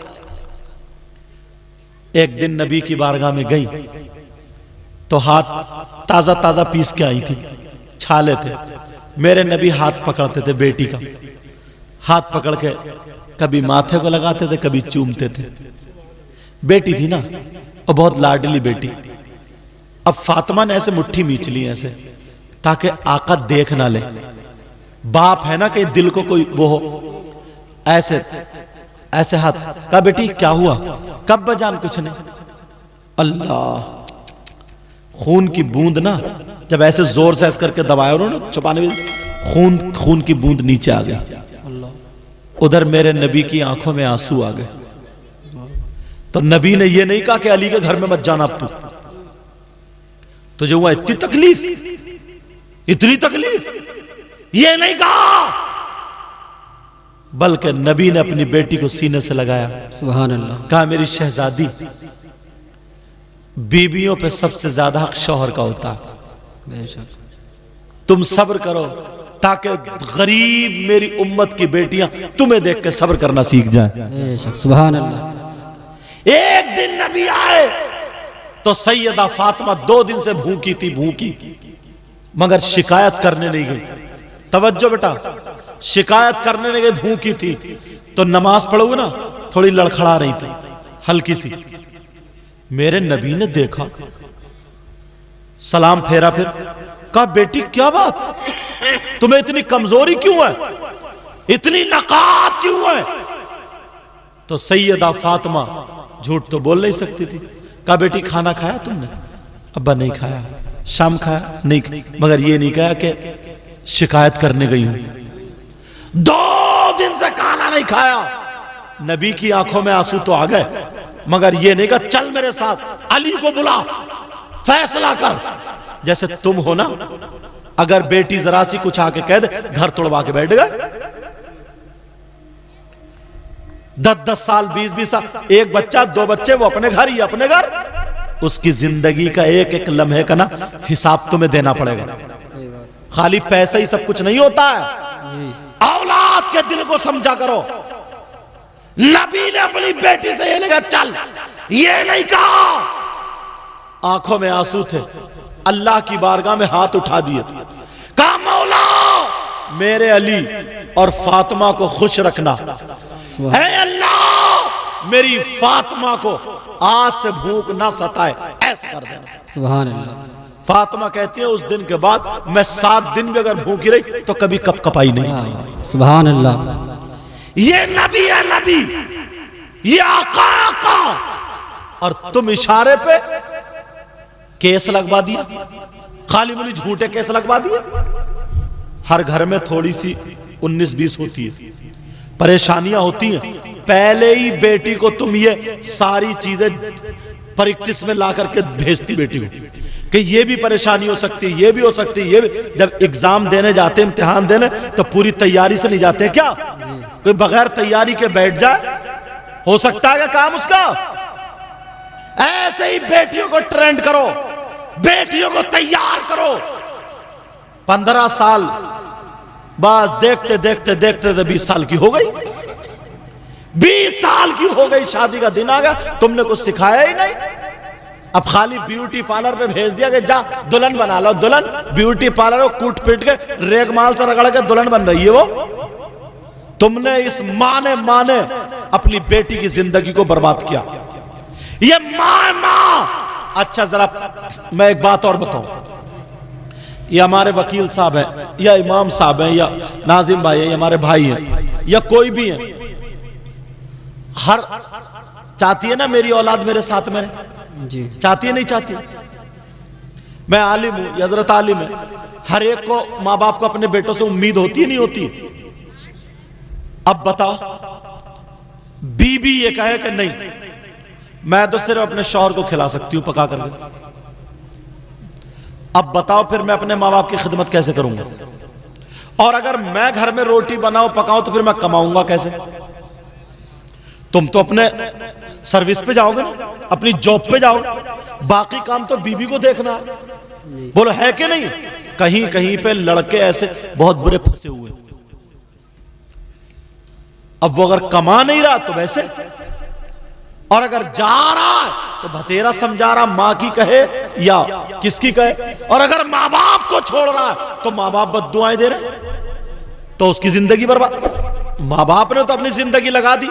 एक दिन नबी की बारगाह में गई, तो हाथ ताजा ताजा पीस के आई थी, छाले थे। मेरे नबी हाथ पकड़ते थे बेटी का, हाथ पकड़ के कभी माथे को लगाते थे, कभी चूमते थे। बेटी थी ना, और बहुत लाडली बेटी। अब फातिमा ने ऐसे मुट्ठी मींच ली ऐसे, ताकि आका देख ना ले। बाप है ना, कि दिल को कोई वो हो, ऐसे ऐसे हाथ का, बेटी क्या हुआ? कब बजान? कुछ नहीं। अल्लाह, खून की बूंद ना, जब ऐसे जोर से ऐसे करके दबाया उन्होंने छुपाने में, खून की बूंद नीचे आ गई। उधर मेरे नबी की आंखों में आंसू आ गए। तो नबी ने यह नहीं कहा कि अली के घर में मत जाना अब तू, तुझे हुआ इतनी तकलीफ, इतनी तकलीफ, ये नहीं कहा, बल्कि नबी ने अपनी बेटी को सीने से लगाया,
सुभान अल्लाह,
कहा मेरी शहजादी, बीबियों पे सबसे ज्यादा हक शौहर का होता है,
बेशक
तुम सब्र करो ताकि गरीब मेरी उम्मत की बेटियां तुम्हें देख के सब्र करना सीख जाएं।
बेशक, सुभान अल्लाह।
एक दिन नबी आए तो सैयदा फातिमा 2 दिन से भूखी थी, भूखी, मगर शिकायत करने नहीं गई। तवज्जो बेटा, शिकायत करने नहीं गई, भूखी थी। तो नमाज पढ़ोगे ना, थोड़ी लड़खड़ा रही थी, हल्की सी। मेरे नबी ने देखा, सलाम फेरा, फिर कहा बेटी क्या बात, तुम्हें इतनी कमजोरी क्यों है, इतनी नकात क्यों है? तो सैयदा फातिमा झूठ तो बोल नहीं सकती थी। कहा बेटी खाना खाया तुमने? अब्बा नहीं खाया। शाम खाया? नहीं, मगर ये नहीं कहा कि शिकायत करने गई हूं। 2 दिन से खाना नहीं खाया। नबी की आंखों में आंसू तो आ गए, मगर ये नहीं कहा चल मेरे साथ, अली को बुला, फैसला कर। जैसे तुम हो ना, अगर बेटी जरा सी कुछ आके कह दे, घर तोड़वा के बैठ गए। 10-10 साल, 20-20 साल, एक बच्चा, 2 बच्चे, वो अपने घर, ही अपने घर। उसकी जिंदगी का एक एक लम्हे का ना हिसाब तुम्हें देना पड़ेगा। खाली पैसा ही सब कुछ नहीं होता है। औलाद के दिल को समझा करो। नबी ने अपनी बेटी से ये नहीं कहा चल, ये नहीं कहा। आंखों में आंसू थे, अल्लाह की बारगाह में हाथ उठा दिए, कहा मौला मेरे अली और फातिमा को खुश रखना। है अल्लाह, मेरी फातिमा को आज से भूख ना सताए, ऐसा कर देना।
सुभान अल्लाह।
फातिमा कहती है उस दिन के बाद मैं 7 दिन भी अगर भूखी रही तो कभी कपकपाई नहीं।
सुभान अल्लाह।
ये नबी है, नबी, ये आका। और तुम इशारे पे केस लगवा दिया, खाली मुली झूठे केस लगवा दिए। हर घर में थोड़ी सी 19-20 होती है, परेशानियां होती हैं। पहले ही बेटी को तुम ये सारी चीजें प्रैक्टिस में ला करके भेजती बेटी को कि ये भी परेशानी हो सकती है, ये भी हो सकती है, ये भी। जब एग्जाम देने जाते, इम्तिहान देने, तो पूरी तैयारी से नहीं जाते क्या? कोई बगैर तैयारी के बैठ जाए, हो सकता है काम उसका। ऐसे ही बेटियों को ट्रेंड करो, बेटियों को तैयार करो। 15 साल बस देखते देखते देखते 20 साल की हो गई, 20 साल की हो गई, शादी का दिन आ गया, तुमने कुछ सिखाया ही नहीं। अब खाली ब्यूटी पार्लर पे भेज दिया कि जा दुल्हन बना लो, दुल्हन। ब्यूटी पार्लर को कूट पीट के रेग माल से रगड़ के दुल्हन बन रही है वो। तुमने इस माँ ने अपनी बेटी की जिंदगी को बर्बाद किया। ये माँ। अच्छा जरा मैं एक बात और बताऊं, ये हमारे वकील साहब हैं या इमाम साहब हैं या नाजिम भाई हैं या हमारे भाई हैं या कोई भी है, हर चाहती है ना मेरी औलाद मेरे साथ में रहे?
जी।
चाहती है नहीं चाहती? मैं आलिम हूं, ये हजरत आलिम है, हर एक को माँ बाप को अपने बेटों से उम्मीद होती है नहीं होती? अब बताओ, बीबी ये कहे कि नहीं मैं तो सिर्फ अपने शौहर को खिला सकती हूं पका करके, अब बताओ फिर मैं अपने माँ बाप की खिदमत कैसे करूंगा? और अगर मैं घर में रोटी बनाऊं पकाऊं तो फिर मैं कमाऊंगा कैसे? तुम तो अपने सर्विस पे जाओगे ना, अपनी जॉब पे जाओगे, बाकी काम तो बीबी को देखना है। बोलो है कि नहीं? कहीं कहीं पे लड़के ऐसे बहुत बुरे फंसे हुए, अब वो अगर कमा नहीं रहा तो वैसे, और अगर जा रहा है तो भतेरा समझा रहा, माँ की कहे या किसकी कहे। और अगर माँ बाप को छोड़ रहा है तो माँ बाप बद्दुआएं दे रहे, तो उसकी जिंदगी बर्बाद। माँ बाप ने तो अपनी जिंदगी लगा दी,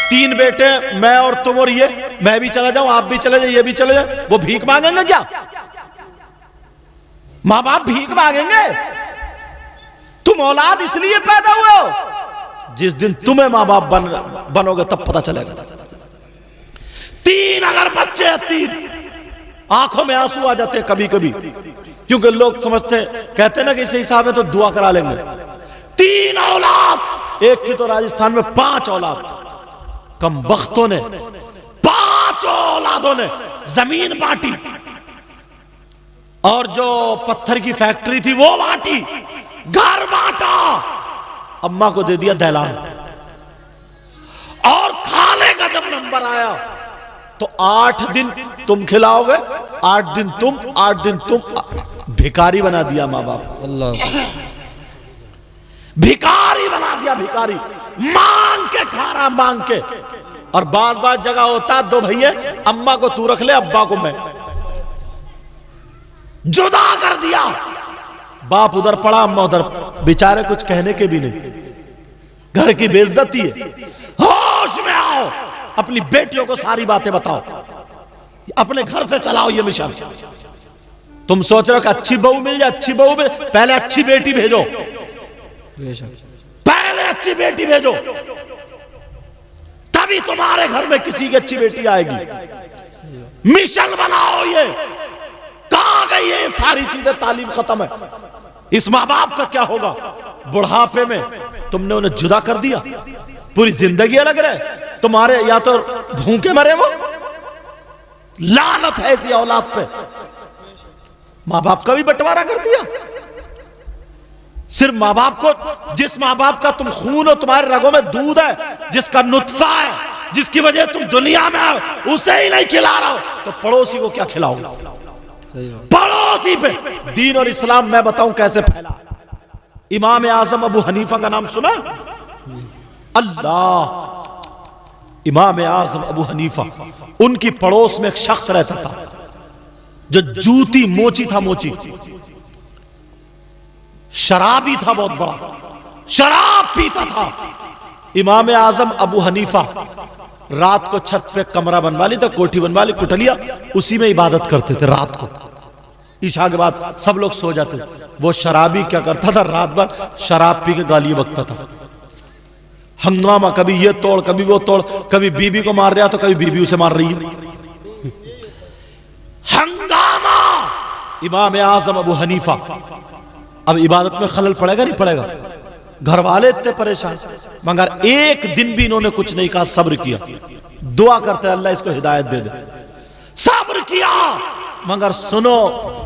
3 बेटे, मैं और तुम और ये, मैं भी चला जाऊं, आप भी चले जाए, ये भी चले जाए, वो भीख मांगेंगे क्या? माँ बाप भीख मांगेंगे? तुम औलाद इसलिए पैदा हुए हो, जिस दिन तुम्हें माँ बाप बनोगे तब पता चलेगा। 3 अगर बच्चे हैं, 3, आंखों में आंसू आ जाते हैं कभी कभी, क्योंकि लोग समझते हैं, कहते हैं ना कि इस हिसाब में तो दुआ करा लेंगे। 3 औलाद, एक की तो राजस्थान में 5 औलाद, कम बख्तों ने 5 औलादों ने जमीन बांटी, और जो पत्थर की फैक्ट्री थी वो बांटी, घर बांटा, अम्मा को दे दिया दहलान। और खाने का जब नंबर आया तो 8 दिन तुम खिलाओगे, 8 दिन तुम, 8 दिन तुम। भिखारी बना दिया माँ बाप,
अल्लाह,
भिखारी बना दिया, भिखारी, मांग के खा रहा, मांग के। और बाज जगह होता 2 भैया, अम्मा को तू रख ले, अब्बा को मैं, जुदा कर दिया। बाप उधर पड़ा, अम्मा उधर, बेचारे कुछ कहने के भी नहीं, घर की बेइज्जती है। होश में आओ, अपनी बेटियों को सारी बातें बताओ, अपने घर से चलाओ ये मिशन। तुम सोच रहे हो कि अच्छी बहू मिल जाए, अच्छी बहू में पहले अच्छी बेटी भेजो, पहले अच्छी बेटी भेजो, तभी तुम्हारे घर में किसी की अच्छी बेटी आएगी। मिशन बनाओ ये। कहां गई ये सारी चीजें? तालीम खत्म है। इस माँ बाप का क्या होगा? बुढ़ापे में तुमने उन्हें जुदा कर दिया, पूरी जिंदगी अलग रहे, तुम्हारे या तो भूखे मरे वो। लानत है ऐसी औलाद पे, माँ बाप का भी बंटवारा कर दिया। सिर्फ माँ बाप को, जिस माँ बाप का तुम खून हो, तुम्हारे रगों में दूध है, जिसका नुत्फा है, जिसकी वजह तुम दुनिया में आओ, उसे ही नहीं खिला रहा हो तो पड़ोसी को क्या खिलाओगे? पड़ोसी पे दीन और इस्लाम मैं बताऊं कैसे फैला। इमाम आजम अबू हनीफा का नाम सुना? अल्लाह, इमाम आजम अबू हनीफा, उनकी पड़ोस में एक शख्स रहता था जो जूती मोची था, मोची, शराबी था, बहुत बड़ा शराब पीता था। इमाम आजम अबू हनीफा रात को छत पे कमरा बनवा ली, तो कोठी बनवा ली, कुटलिया, उसी में इबादत करते थे। रात को ईशा के बाद सब लोग सो जाते थे, वो शराबी क्या करता था, रात भर शराब पी के गालियां बकता था। हंगामा, कभी ये तोड़, कभी वो तोड़, कभी बीबी को मार रहा तो कभी बीबी उसे मार रही है। हंगामा। इमाम आजम अबू हनीफा, अब इबादत में खलल पड़ेगा नहीं पड़ेगा? घर वाले इतने परेशान, मगर एक दिन भी इन्होंने कुछ नहीं कहा, सब्र किया, दुआ करते अल्लाह इसको हिदायत दे दे। सब्र किया, मगर सुनो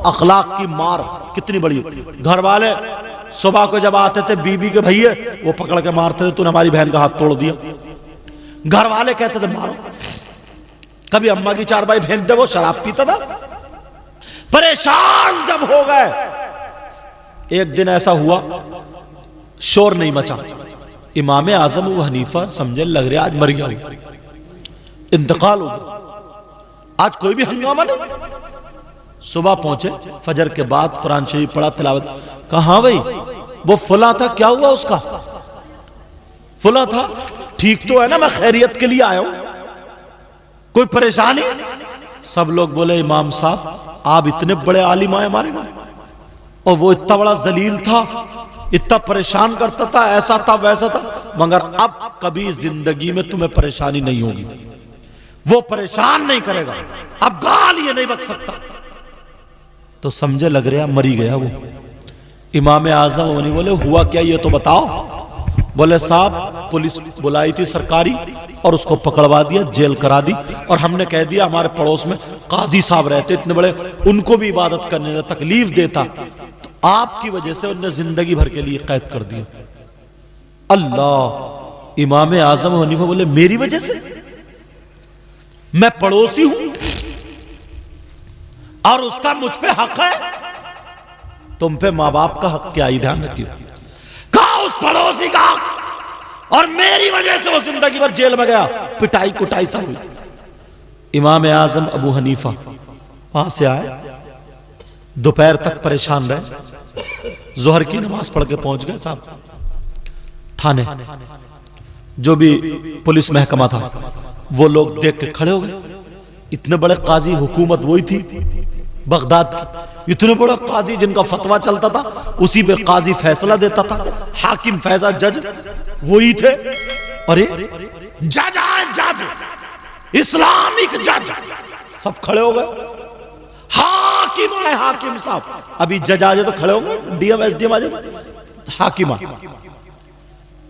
अखलाक की मार कितनी बड़ी। घर वाले सुबह को जब आते थे बीबी के भैया, वो पकड़ के मारते थे, तूने हमारी बहन का हाथ तोड़ दिया। घर वाले कहते थे मारो। कभी अम्मा की चारपाई फेंक दे, वो शराब पीता था। परेशान जब हो गए, एक दिन ऐसा हुआ, शोर नहीं मचा, इमाम आजम अबू हनीफा समझे लग रहा आज मर गया, इंतकाल हो गया, आज कोई भी हंगामा नहीं। सुबह पहुंचे, फजर के बाद कुरान शरीफ पढ़ा, तिलावत। कहा भाई वो फुला था, क्या हुआ उसका? फुला था, ठीक तो है ना, मैं खैरियत के लिए आया हूं, कोई परेशानी? सब लोग बोले इमाम साहब आप इतने बड़े आलिम आए हमारे घर, और वो इतना बड़ा जलील था, इतना परेशान करता था, ऐसा था वैसा था, मगर अब कभी जिंदगी में तुम्हें परेशानी नहीं होगी, वो परेशान नहीं करेगा, अब गाल ये नहीं बक सकता। तो समझे लग रहा मरी गया वो। इमाम आजम वो नहीं बोले हुआ क्या ये तो बताओ। बोले साहब पुलिस बुलाई थी सरकारी और उसको पकड़वा दिया, जेल करा दी, और हमने कह दिया हमारे पड़ोस में काजी साहब रहते इतने बड़े, उनको भी इबादत करने में तकलीफ देता, तो आपकी वजह से उन्हें जिंदगी भर के लिए कैद कर दिया। अल्लाह। इमाम आजम हनीफा बोले मेरी वजह से? मैं पड़ोसी हूं और उसका मुझ पे हक है, तुम पे मां बाप का हक क्या ही, ध्यान रखियो। कहा उस पड़ोसी का हक, और मेरी वजह से वो जिंदगी भर जेल में गया, पिटाई कुटाई सब हुई। इमाम आजम अबू हनीफा वहां से आए, दोपहर तक परेशान रहे, जोहर की नमाज पढ़ के पहुंच गए साहब थाने। जो भी पुलिस महकमा था वो लोग देख के खड़े हो गए। इतने बड़े काजी, हुकूमत वही थी बगदाद की, इतने बड़े काजी जिनका फतवा चलता था, उसी पे काजी फैसला देता था, हाकिम फैजा जज वही थे। अरे जज आए, जज इस्लामिक जज, सब खड़े हो गए। हाकिम आए, हाकिम साहब, अभी जज आ जाए तो खड़े होंगे, डीएम एसडीएम आ जाए तो हाकिम आ।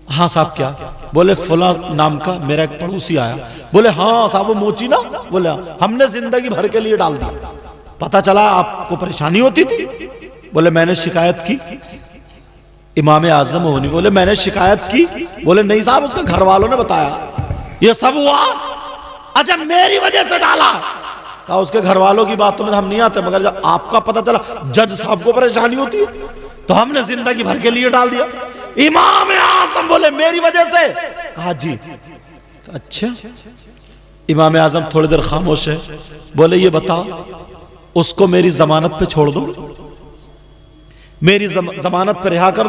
हाँ साहब क्या? बोले फला नाम का मेरा एक पड़ोसी आया। बोले हाँ साहब वो मोची ना? बोले हमने जिंदगी भर के लिए डाल दिया, पता चला आपको परेशानी होती थी। बोले मैंने शिकायत की। इमाम आजम होनी बोले मैंने शिकायत की। बोले नहीं साहब उसके घर वालों ने बताया ये सब हुआ। अच्छा मेरी वजह से डाला? कहा उसके घर वालों की बातों में हम नहीं आते, मगर जब आपका पता चला जज साहब को परेशानी होती है तो हमने जिंदगी भर के लिए डाल दिया। इमाम आजम बोले मेरी वजह से? कहा जी। अच्छा। इमाम आजम थोड़ी देर खामोश है। बोले ये बताओ उसको मेरी जमानत पे छोड़ दो, मेरी जमानत पे रिहा कर।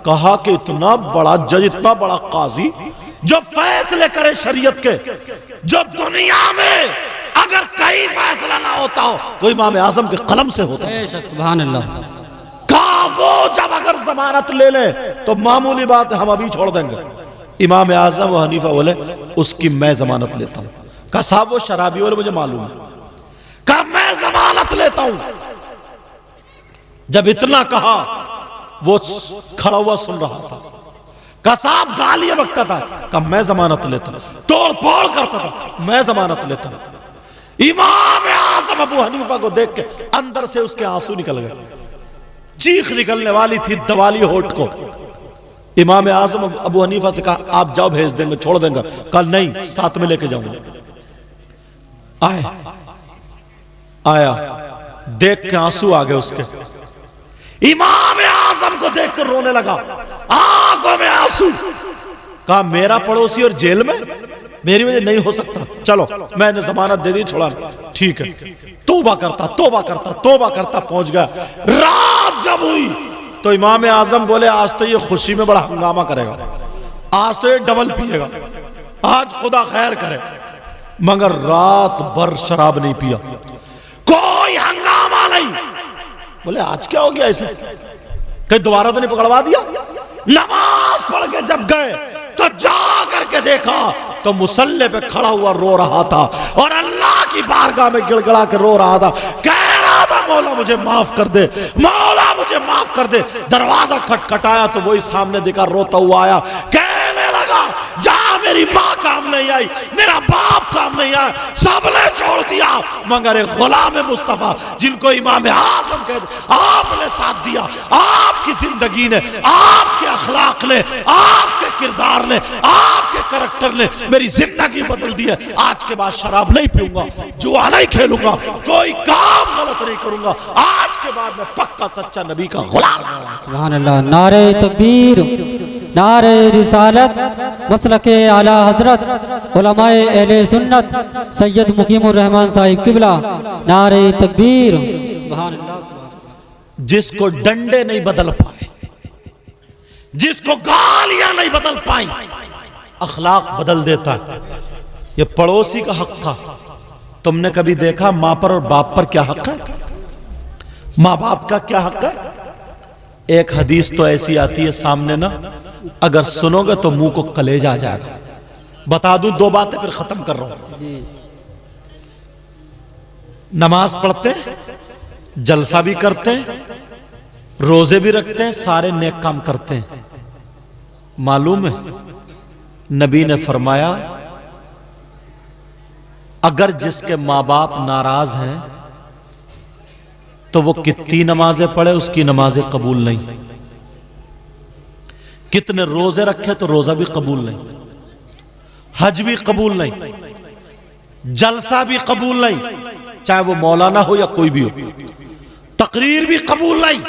कहा कि इतना बड़ा जज, इतना बड़ा काजी जो फैसले करे शरीयत के, जो दुनिया में अगर कहीं फैसला ना होता हो वो इमाम आजम के कलम से होता है।
सुभान अल्लाह।
कहा वो जब अगर जमानत ले ले तो मामूली बात हम अभी छोड़ देंगे। इमाम आजम व हनीफा बोले उसकी मैं जमानत लेता हूं। कहा साहब वो शराबी वाले मुझे मालूम है। कहा मैं जमानत लेता हूं। जब इतना कहा वो खड़ा हुआ सुन रहा था। कहा साहब गालियां बकता था। कहा मैं जमानत लेता हूं। तोड़ फोड़ करता था, मैं जमानत लेता हूं। इमाम आजम अबू हनीफा को देख के अंदर से उसके आंसू निकल गए, चीख निकलने वाली थी दवाली होठ को। इमाम आजम अबू हनीफा से कहा आप जाओ, भेज देंगे, छोड़ देंगे। कल नहीं, साथ में लेके जाऊंगा। आया, देख के आंसू आ गए उसके। इमाम आजम को देख कर रोने लगा, आंखों में आंसू। कहा मेरा पड़ोसी और जेल में, मेरी वजह नहीं हो सकता, चलो मैंने जमानत दे दी, छोड़ा। ठीक है। तौबा करता तौबा करता तौबा करता पहुंच गया। रात जब हुई तो इमाम आजम बोले आज तो ये खुशी में बड़ा हंगामा करेगा, आज तो ये डबल पिएगा, आज खुदा खैर करे। मगर रात भर शराब नहीं पिया, कोई हंगामा नहीं। बोले आज क्या हो गया ऐसे? कहीं दोबारा तो नहीं पकड़वा दिया? नमाज पढ़ के जब गए तो जा करके देखा तो मुसल्ले पे खड़ा हुआ रो रहा था और अल्लाह की बारगाह में गिड़गिड़ा के रो रहा था, कह रहा था मौला मुझे माफ कर दे, मौला मुझे माफ कर दे। दरवाजा खटखटाया तो वही सामने दिखा रोता हुआ आया, कहने लगा जहां मेरी माँ काम नहीं आई, मेरा बाप काम नहीं आया, सबने छोड़ दिया मगर एक गुलाम मुस्तफा जिनको इमाम आजम कहते, आपने साथ दिया। आपकी जिंदगी ने, आपके अखलाक ने, आपके किरदार ने, आपके करैक्टर ने मेरी जिंदगी बदल दी है। आज के बाद शराब नहीं पीऊंगा, जुआ नहीं खेलूंगा, कोई काम गलत नहीं करूंगा। आज के बाद मैं पक्का सच्चा नबी का गुलाम।
सुभान अल्लाह। नारे तकबीर, नारे रिसालत, मसलके आला हजरत उलमाए अहले सुन्नत सैयद मुकीमुर रहमान साहिब किबला, नारे तकबीर। सुभान अल्लाह।
जिसको डंडे नहीं बदल पाए, जिसको गालियां नहीं बदल पाई, अखलाक बदल देता है। ये पड़ोसी का हक था। तुमने कभी देखा मां पर और बाप पर क्या हक है? मां बाप का क्या हक है? एक हदीस तो ऐसी आती है सामने ना, अगर सुनोगे तो मुंह को कलेजा आ जाएगा। बता दूं दो बातें फिर खत्म कर रहा हूं। नमाज पढ़ते, जलसा भी करते हैं, रोजे भी रखते हैं, सारे नेक काम करते हैं। मालूम है नबी ने फरमाया अगर जिसके मां बाप नाराज हैं तो वो कितनी नमाजें पढ़े उसकी नमाजें कबूल नहीं, कितने रोजे रखे तो रोजा भी कबूल नहीं, हज भी कबूल नहीं, जलसा भी कबूल नहीं, चाहे वो मौलाना हो या कोई भी हो, तकरीर भी कबूल नहीं,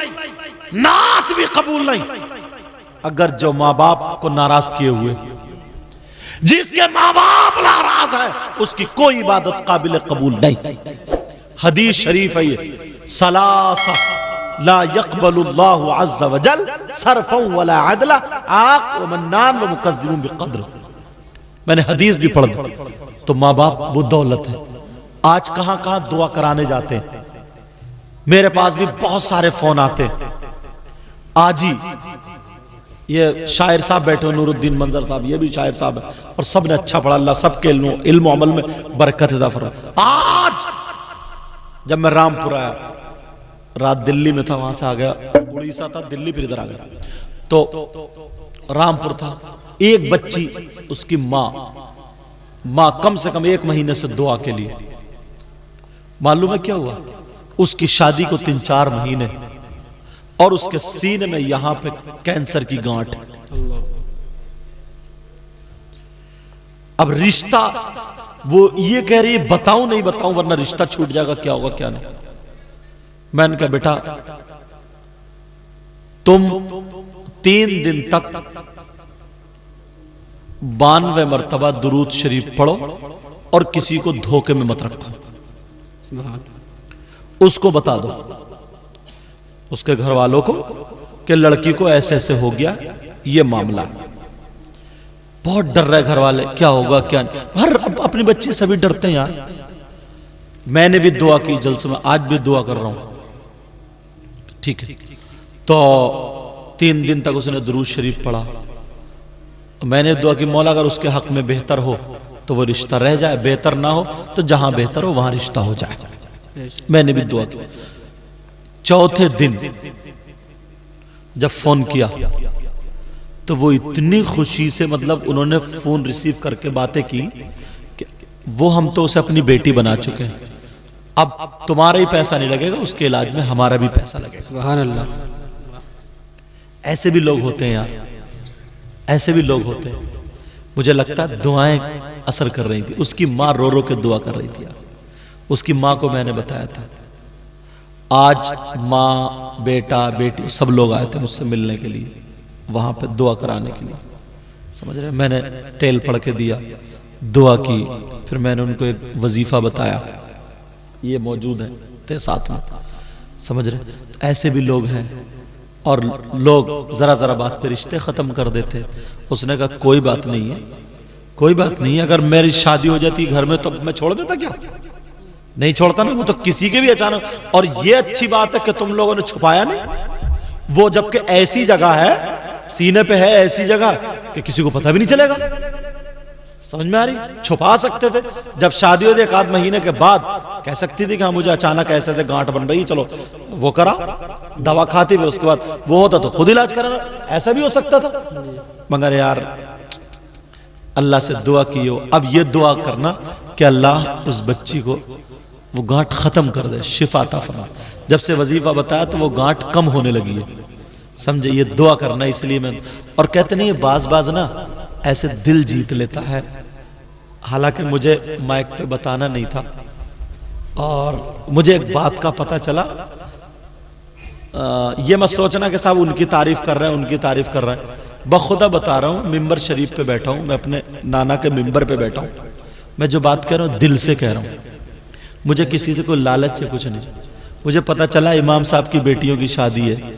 नात भी कबूल नहीं, अगर जो मां बाप को नाराज किए हुए। जिसके माँ बाप नाराज है उसकी कोई इबादत काबिल कबूल नहीं। हदीस शरीफ है ये, सलासा ला यक़बलुल्लाहु अज़्ज़ा वजल सरफ़न वला अदला आक़ व मन्नान व मुकज़्ज़िबुन बिक़द्र। मैंने हदीस भी पढ़ दी। तो माँ बाप वो दौलत है। आज कहां कहां दुआ कराने जाते हैं। मेरे पास भी बहुत सारे फोन आते हैं। आज ही ये शायर साहब बैठे हो, नूरुद्दीन मंजर साहब, ये भी शायर साहब है और सब ने अच्छा पढ़ा। अल्लाह सबके इल्म अमल में बरकत अता फरमाए। आज जब मैं रामपुर आया, रात दिल्ली में था, वहां से आ गया, उड़ीसा था, दिल्ली, फिर इधर आ गया, तो रामपुर था। एक बच्ची, उसकी माँ कम से कम 1 महीने से दुआ के लिए, मालूम है क्या हुआ? उसकी शादी को 3-4 महीने और उसके सीने में यहां पे कैंसर की गांठ। अब रिश्ता, वो ये कह रही है बताऊं नहीं बताऊं वरना रिश्ता छूट जाएगा, क्या होगा क्या नहीं। मैंने कहा बेटा तुम 3 दिन तक 92 मरतबा दुरूद शरीफ पढ़ो और किसी को धोखे में मत रखो। उसको बता दो, उसके घर वालों को, कि लड़की को ऐसे ऐसे हो गया, ये मामला। बहुत डर रहे घर वाले, क्या होगा क्या नहीं। हर अपनी बच्ची सभी डरते हैं यार। मैंने भी दुआ की जलसों में, आज भी दुआ कर रहा हूं, ठीक है। तो 3 दिन तक उसने दुरूद शरीफ पढ़ा। मैंने दुआ की, मौला अगर उसके हक में बेहतर हो तो वो रिश्ता रह जाए, बेहतर ना हो तो जहां बेहतर हो वहां रिश्ता हो जाए। मैंने भी दुआ की। चौथे दिन जब फोन किया तो वो इतनी खुशी से, मतलब उन्होंने फोन रिसीव करके बातें की कि वो हम तो उसे अपनी बेटी बना चुके हैं, अब तुम्हारा ही पैसा नहीं लगेगा, उसके इलाज में हमारा भी पैसा लगेगा।
सुभान अल्लाह।
ऐसे भी लोग होते हैं यार, ऐसे भी लोग होते हैं। मुझे लगता है दुआएं असर कर रही थी। उसकी माँ रो रो के दुआ कर रही थी यार। उसकी माँ को मैंने बताया था। आज माँ, बेटा, बेटी सब लोग आए थे मुझसे मिलने के लिए, वहां पे दुआ कराने के लिए, समझ रहे। मैंने तेल पढ़ के दिया, दुआ की, फिर मैंने उनको एक वजीफा बताया, ये मौजूद है थे साथ में, समझ रहे। ऐसे भी लोग हैं। और लोग जरा जरा बात पे रिश्ते खत्म कर देते। उसने कहा कोई बात नहीं है, कोई बात नहीं है, अगर मेरी शादी हो जाती घर में तो मैं छोड़ देता क्या? नहीं छोड़ता ना, वो तो किसी के भी अचानक। और ये अच्छी बात है कि तुम लोगों ने छुपाया नहीं। वो जबकि ऐसी जगह है, सीने पे है ऐसी जगह कि किसी को पता भी नहीं चलेगा। समझ में आ रही? छुपा सकते थे। जब शादी हो 1 आध महीने के बाद कह सकती थी कि हाँ मुझे अचानक ऐसे ऐसे गांठ बन रही, चलो वो करा, दवा खाती, फिर उसके बाद वो होता तो खुद इलाज करा, ऐसा भी हो सकता था। मगर यार अल्लाह से दुआ की हो। अब ये दुआ करना कि अल्लाह उस बच्ची को वो गांठ खत्म कर दे, शिफा अता फरमा। जब से वजीफा बताया तो वो गांठ कम होने लगी है, समझे। ये दुआ करना इसलिए मैं, और कहते नहीं बाज ना ऐसे दिल जीत लेता है। हालांकि मुझे माइक पे बताना नहीं था और मुझे एक बात का पता चला। ये मत सोचना कि साहब उनकी तारीफ कर रहे हैं, उनकी तारीफ कर रहे हैं। बखुदा बता रहा हूँ, मिंबर शरीफ पे बैठा हूँ, मैं अपने नाना के मिंबर पे बैठा हूँ। मैं जो बात कह रहा हूँ दिल से कह रहा हूँ। मुझे किसी से कोई लालच से कुछ नहीं। मुझे पता चला इमाम साहब की बेटियों की शादी है।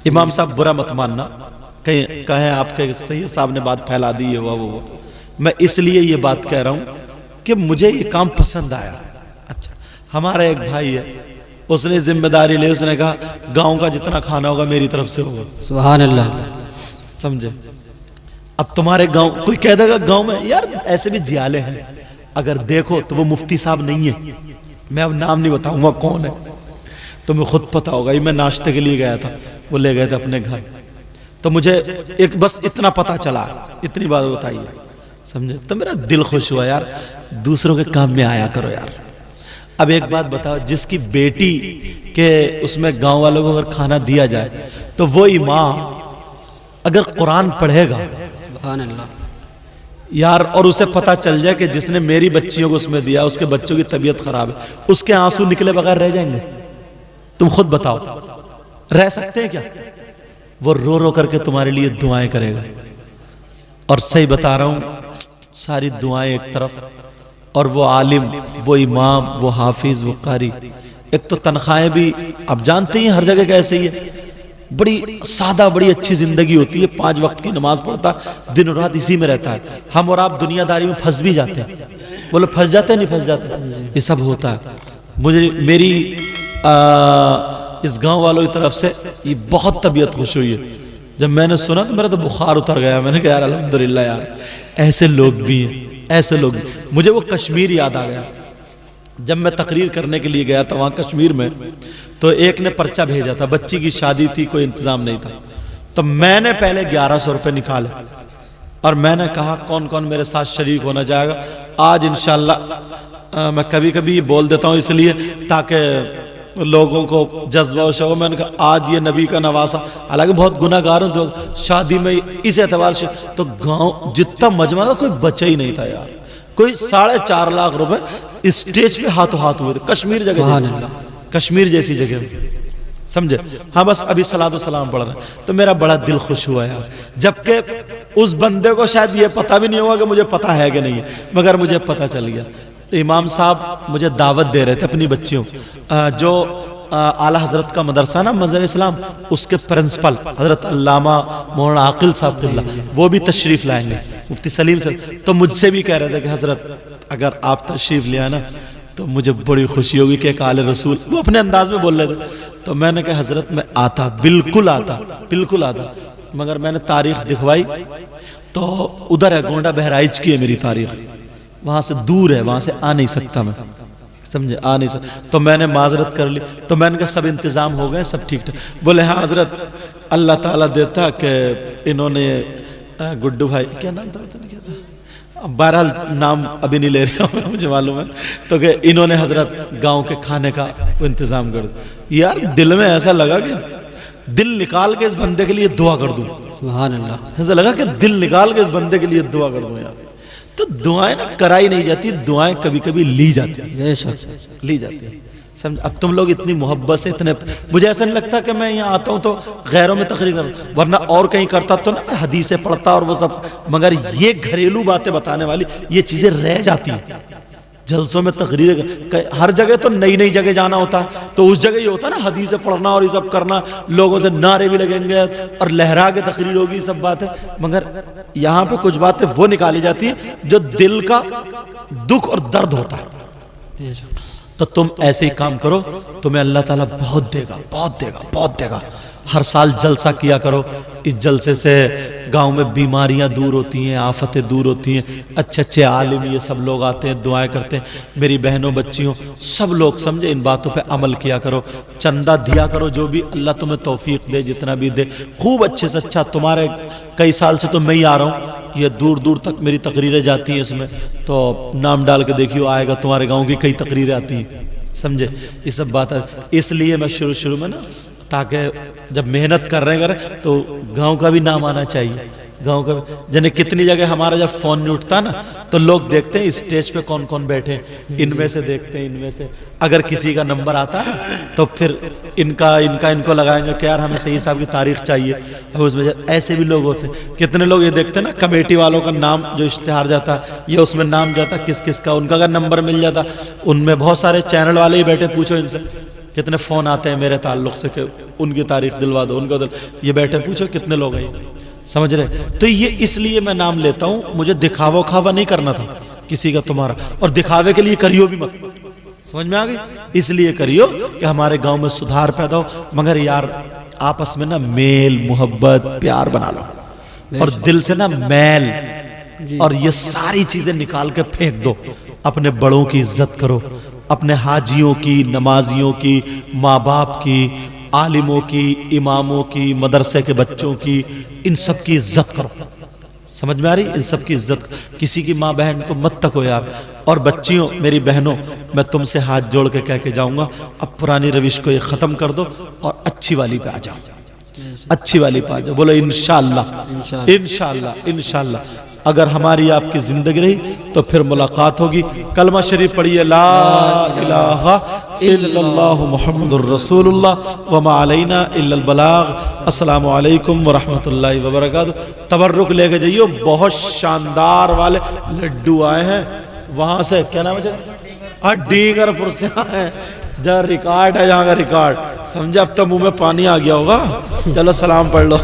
इमाम साहब बुरा मत मानना, कहीं कहें आपके सैयद साहब ने बात फैला दी है, वो मैं इसलिए ये बात कह रहा हूँ कि मुझे ये काम पसंद आया। अच्छा, हमारा एक भाई है, उसने जिम्मेदारी ली, उसने कहा गांव का जितना खाना होगा मेरी तरफ से होगा।
सुभान अल्लाह।
समझे। अब तुम्हारे गांव कोई कह देगा गांव में यार ऐसे भी जियाले हैं, अगर देखो तो वो मुफ्ती साहब नहीं है, मैं अब नाम नहीं बताऊंगा कौन है, तुम्हें खुद पता होगा। ये मैं नाश्ते के लिए गया था, वो ले गए थे अपने घर, तो मुझे एक बस इतना पता चला, इतनी बात बताइए, समझे। तो मेरा दिल खुश हुआ यार, दूसरों के काम में आया करो यार। अब एक बात बताओ, जिसकी बेटी के उसमें गांव वालों को अगर खाना दिया जाए तो वो इमाम अगर कुरान पढ़ेगा,
सुभान अल्लाह
यार, और उसे पता चल जाए कि जिसने मेरी बच्चियों को उसमें दिया उसके बच्चों की तबीयत खराब है, उसके आंसू निकले बगैर रह जाएंगे? तुम खुद बताओ, रह सकते हैं क्या? वो रो रो करके तुम्हारे लिए दुआएं करेगा। और सही बता रहा हूं, सारी दुआएं एक तरफ, और वो आलिम, वो इमाम, वो हाफिज, वो कारी। एक तो तनख्वाहें भी आप जानते ही हर जगह कैसे ही है, बड़ी सादा, बड़ी अच्छी जिंदगी होती है, 5 वक्त की नमाज पढ़ता, दिन और रात इसी में रहता है। हम और आप दुनियादारी में फंस भी जाते हैं। बोलो फंस जाते हैं, नहीं फंस जाते? ये सब होता है। मुझे मेरी इस गांव वालों की तरफ से ये बहुत तबीयत खुश हुई है। जब मैंने सुना तो मेरा तो बुखार उतर गया। मैंने कहा यार अल्हम्दुलिल्लाह यार, ऐसे लोग भी हैं, ऐसे लोग भी। मुझे वो कश्मीर याद आ गया। जब मैं तकरीर करने के लिए गया था वहाँ कश्मीर में, तो एक ने पर्चा भेजा था, बच्ची की शादी थी, कोई इंतजाम नहीं था, तो मैंने पहले 1100 रुपये निकाले और मैंने कहा कौन कौन मेरे साथ शरीक होना चाहेगा। आज इंशाल्लाह मैं कभी कभी बोल देता हूँ इसलिए ताकि लोगों को जज्बा और शौक। मैंने कहा आज ये नबी का नवासा, हालांकि बहुत गुनाहगार हूँ, तो शादी में इस एतबार से तो गांव जितना मजमा था कोई बचा ही नहीं था यार। कोई 4.5 लाख रुपए स्टेज पे हाथों हाथ हुए थे, कश्मीर जगह, कश्मीर जैसी जगह में, समझे। हाँ बस अभी सलातो सलाम पढ़ रहे हैं, तो मेरा बड़ा दिल खुश हुआ यार। जबकि उस बंदे को शायद ये पता भी नहीं होगा कि मुझे पता है कि नहीं है, मगर मुझे पता चल गया। तो इमाम साहब मुझे दावत दे रहे थे अपनी बच्चियों, जो आला हजरत का मदरसा ना मज़हर इस्लाम, उसके प्रिंसिपल हजरत अल्लामा मौलाना आकिल साहब क़िबला, वो भी तशरीफ लाएंगे, मुफ्ती सलीम से। तो मुझसे भी कह रहे थे कि हजरत अगर आप तशरीफ ले आए ना तो मुझे बड़ी खुशी होगी कि एक आले रसूल, वो अपने अंदाज में बोल रहे थे। तो मैंने कहा हजरत मैं आता, बिल्कुल आता, बिल्कुल आता। मगर मैंने तारीख दिखवाई तो उधर है, गोंडा बहराइच की है मेरी तारीख, वहां से दूर है, वहां से आ नहीं सकता मैं, समझे, आ नहीं सकता। तो मैंने माजरत कर ली। तो मैंने कहा सब इंतजाम हो गए, सब ठीक ठाक। बोले हाँ हजरत अल्लाह ताला देता कि इन्होंने गुड्डू भाई, क्या नाम था, क्या था, बहरहाल नाम अभी नहीं ले रहा हूँ, मुझे मालूम है, तो कि इन्होंने हजरत गांव के खाने का इंतजाम कर दिया। यार दिल में ऐसा लगा कि दिल निकाल के इस बंदे के लिए दुआ कर दूं, सुभान अल्लाह। ऐसा लगा कि दिल निकाल के इस बंदे के लिए दुआ कर दूं यार। तो दुआएं ना कराई नहीं जाती, दुआएं कभी कभी ली जाती है, बेशक ली जाती है, समझ। अब तुम लोग इतनी मोहब्बत से, इतने, मुझे ऐसा नहीं लगता कि मैं यहाँ आता हूँ तो गैरों में तकरीर करूँ, वरना और कहीं करता तो ना मैं हदीसें पढ़ता और वो सब। मगर ये घरेलू बातें बताने वाली ये चीजें रह जाती हैं जलसों में, तकरीर। हर जगह तो नई नई जगह जाना होता है, तो उस जगह ये होता है ना हदीसें पढ़ना और ये सब करना, लोगों से नारे भी लगेंगे और लहरा के तकरीर होगी, सब बात है। मगर यहाँ पे कुछ बातें वो निकाली जाती है जो दिल का दुख और दर्द होता है। तो तुम ऐसे ही काम करो, तुम्हें अल्लाह ताला बहुत देगा, बहुत देगा, बहुत देगा। हर साल जलसा किया करो, इस जलसे से गांव में बीमारियां दूर होती हैं, आफतें दूर होती हैं, अच्छे अच्छे आलिम ये सब लोग आते हैं, दुआएं करते हैं। मेरी बहनों बच्चियों सब लोग समझे, इन बातों पे अमल किया करो, चंदा दिया करो, जो भी अल्लाह तुम्हें तौफीक दे, जितना भी दे, खूब अच्छे से अच्छा। तुम्हारे कई साल से तो मैं ही आ रहा हूँ, ये दूर दूर तक मेरी तकरीरें जाती हैं, इसमें तो नाम डाल के देखियो आएगा, तुम्हारे गाँव की कई तकरीरें आती हैं, समझे। ये सब बात है, इसलिए मैं शुरू में ना, ताकि जब मेहनत कर रहे हैं तो गांव का भी नाम आना चाहिए। गांव का जने कितनी जगह हमारा जब फोन नहीं उठता ना तो लोग देखते हैं स्टेज पे कौन कौन बैठे, इनमें से देखते हैं, इनमें से अगर किसी का नंबर आता तो फिर इनको लगाएंगे कि यार हमें सही साहब की तारीख चाहिए। अब उसमें ऐसे भी लोग होते हैं, कितने लोग ये देखते हैं ना कमेटी वालों का नाम जो इश्तिहार जाता है या उसमें नाम जाता किस किस का, उनका अगर नंबर मिल जाता, उनमें बहुत सारे चैनल वाले ही बैठे, पूछो इनसे कितने फ़ोन आते हैं मेरे ताल्लुक़ से कि उनकी तारीख दिलवा दो, उनको ये बैठे, पूछो कितने लोग हैं, समझ रहे। तो ये इसलिए मैं नाम लेता हूँ, मुझे दिखावा उखावा नहीं करना था किसी का तुम्हारा, और दिखावे के लिए करियो भी मत, समझ में आ गई। इसलिए करियो कि हमारे गांव में सुधार पैदा हो, मगर यार आपस में ना मेल मोहब्बत प्यार बना लो, और दिल से ना मैल और ये सारी चीज़ें निकाल के फेंक दो। अपने बड़ों की इज्जत करो, अपने हाजियों की, नमाजियों की, माँ बाप की, आलिमों की, इमामों की, मदरसे के बच्चों की, इन सब की इज्जत करो, समझ में आ रही, इन सब की इज्जत। किसी की माँ बहन को मत तको यार। और बच्चियों, मेरी बहनों, मैं तुमसे हाथ जोड़ के कह के जाऊंगा, अब पुरानी रविश को ये ख़त्म कर दो और अच्छी वाली पे आ जाओ, अच्छी वाली पे आ जाओ। बोलो इंशाअल्लाह, इंशाअल्लाह, इंशाअल्लाह। अगर हमारी आपकी ज़िंदगी रही तो फिर मुलाकात होगी। कलमा शरीफ पढ़िए, ला इलाहा इल्लल्लाहु मुहम्मदुर रसूलुल्लाह व मा अलैना इल्लल बलाग। अस्सलामु अलैकुम व रहमतुल्लाहि व बरकातुहू। तबर्रुक लेके जाइयो, बहुत शानदार वाले लड्डू आए हैं वहाँ से, क्या नाम है, डींगरपुर से आए हैं, जहाँ रिकॉर्ड है, यहाँ का रिकॉर्ड समझे। अब तो मुंह में पानी आ गया होगा। चलो सलाम पढ़ लो।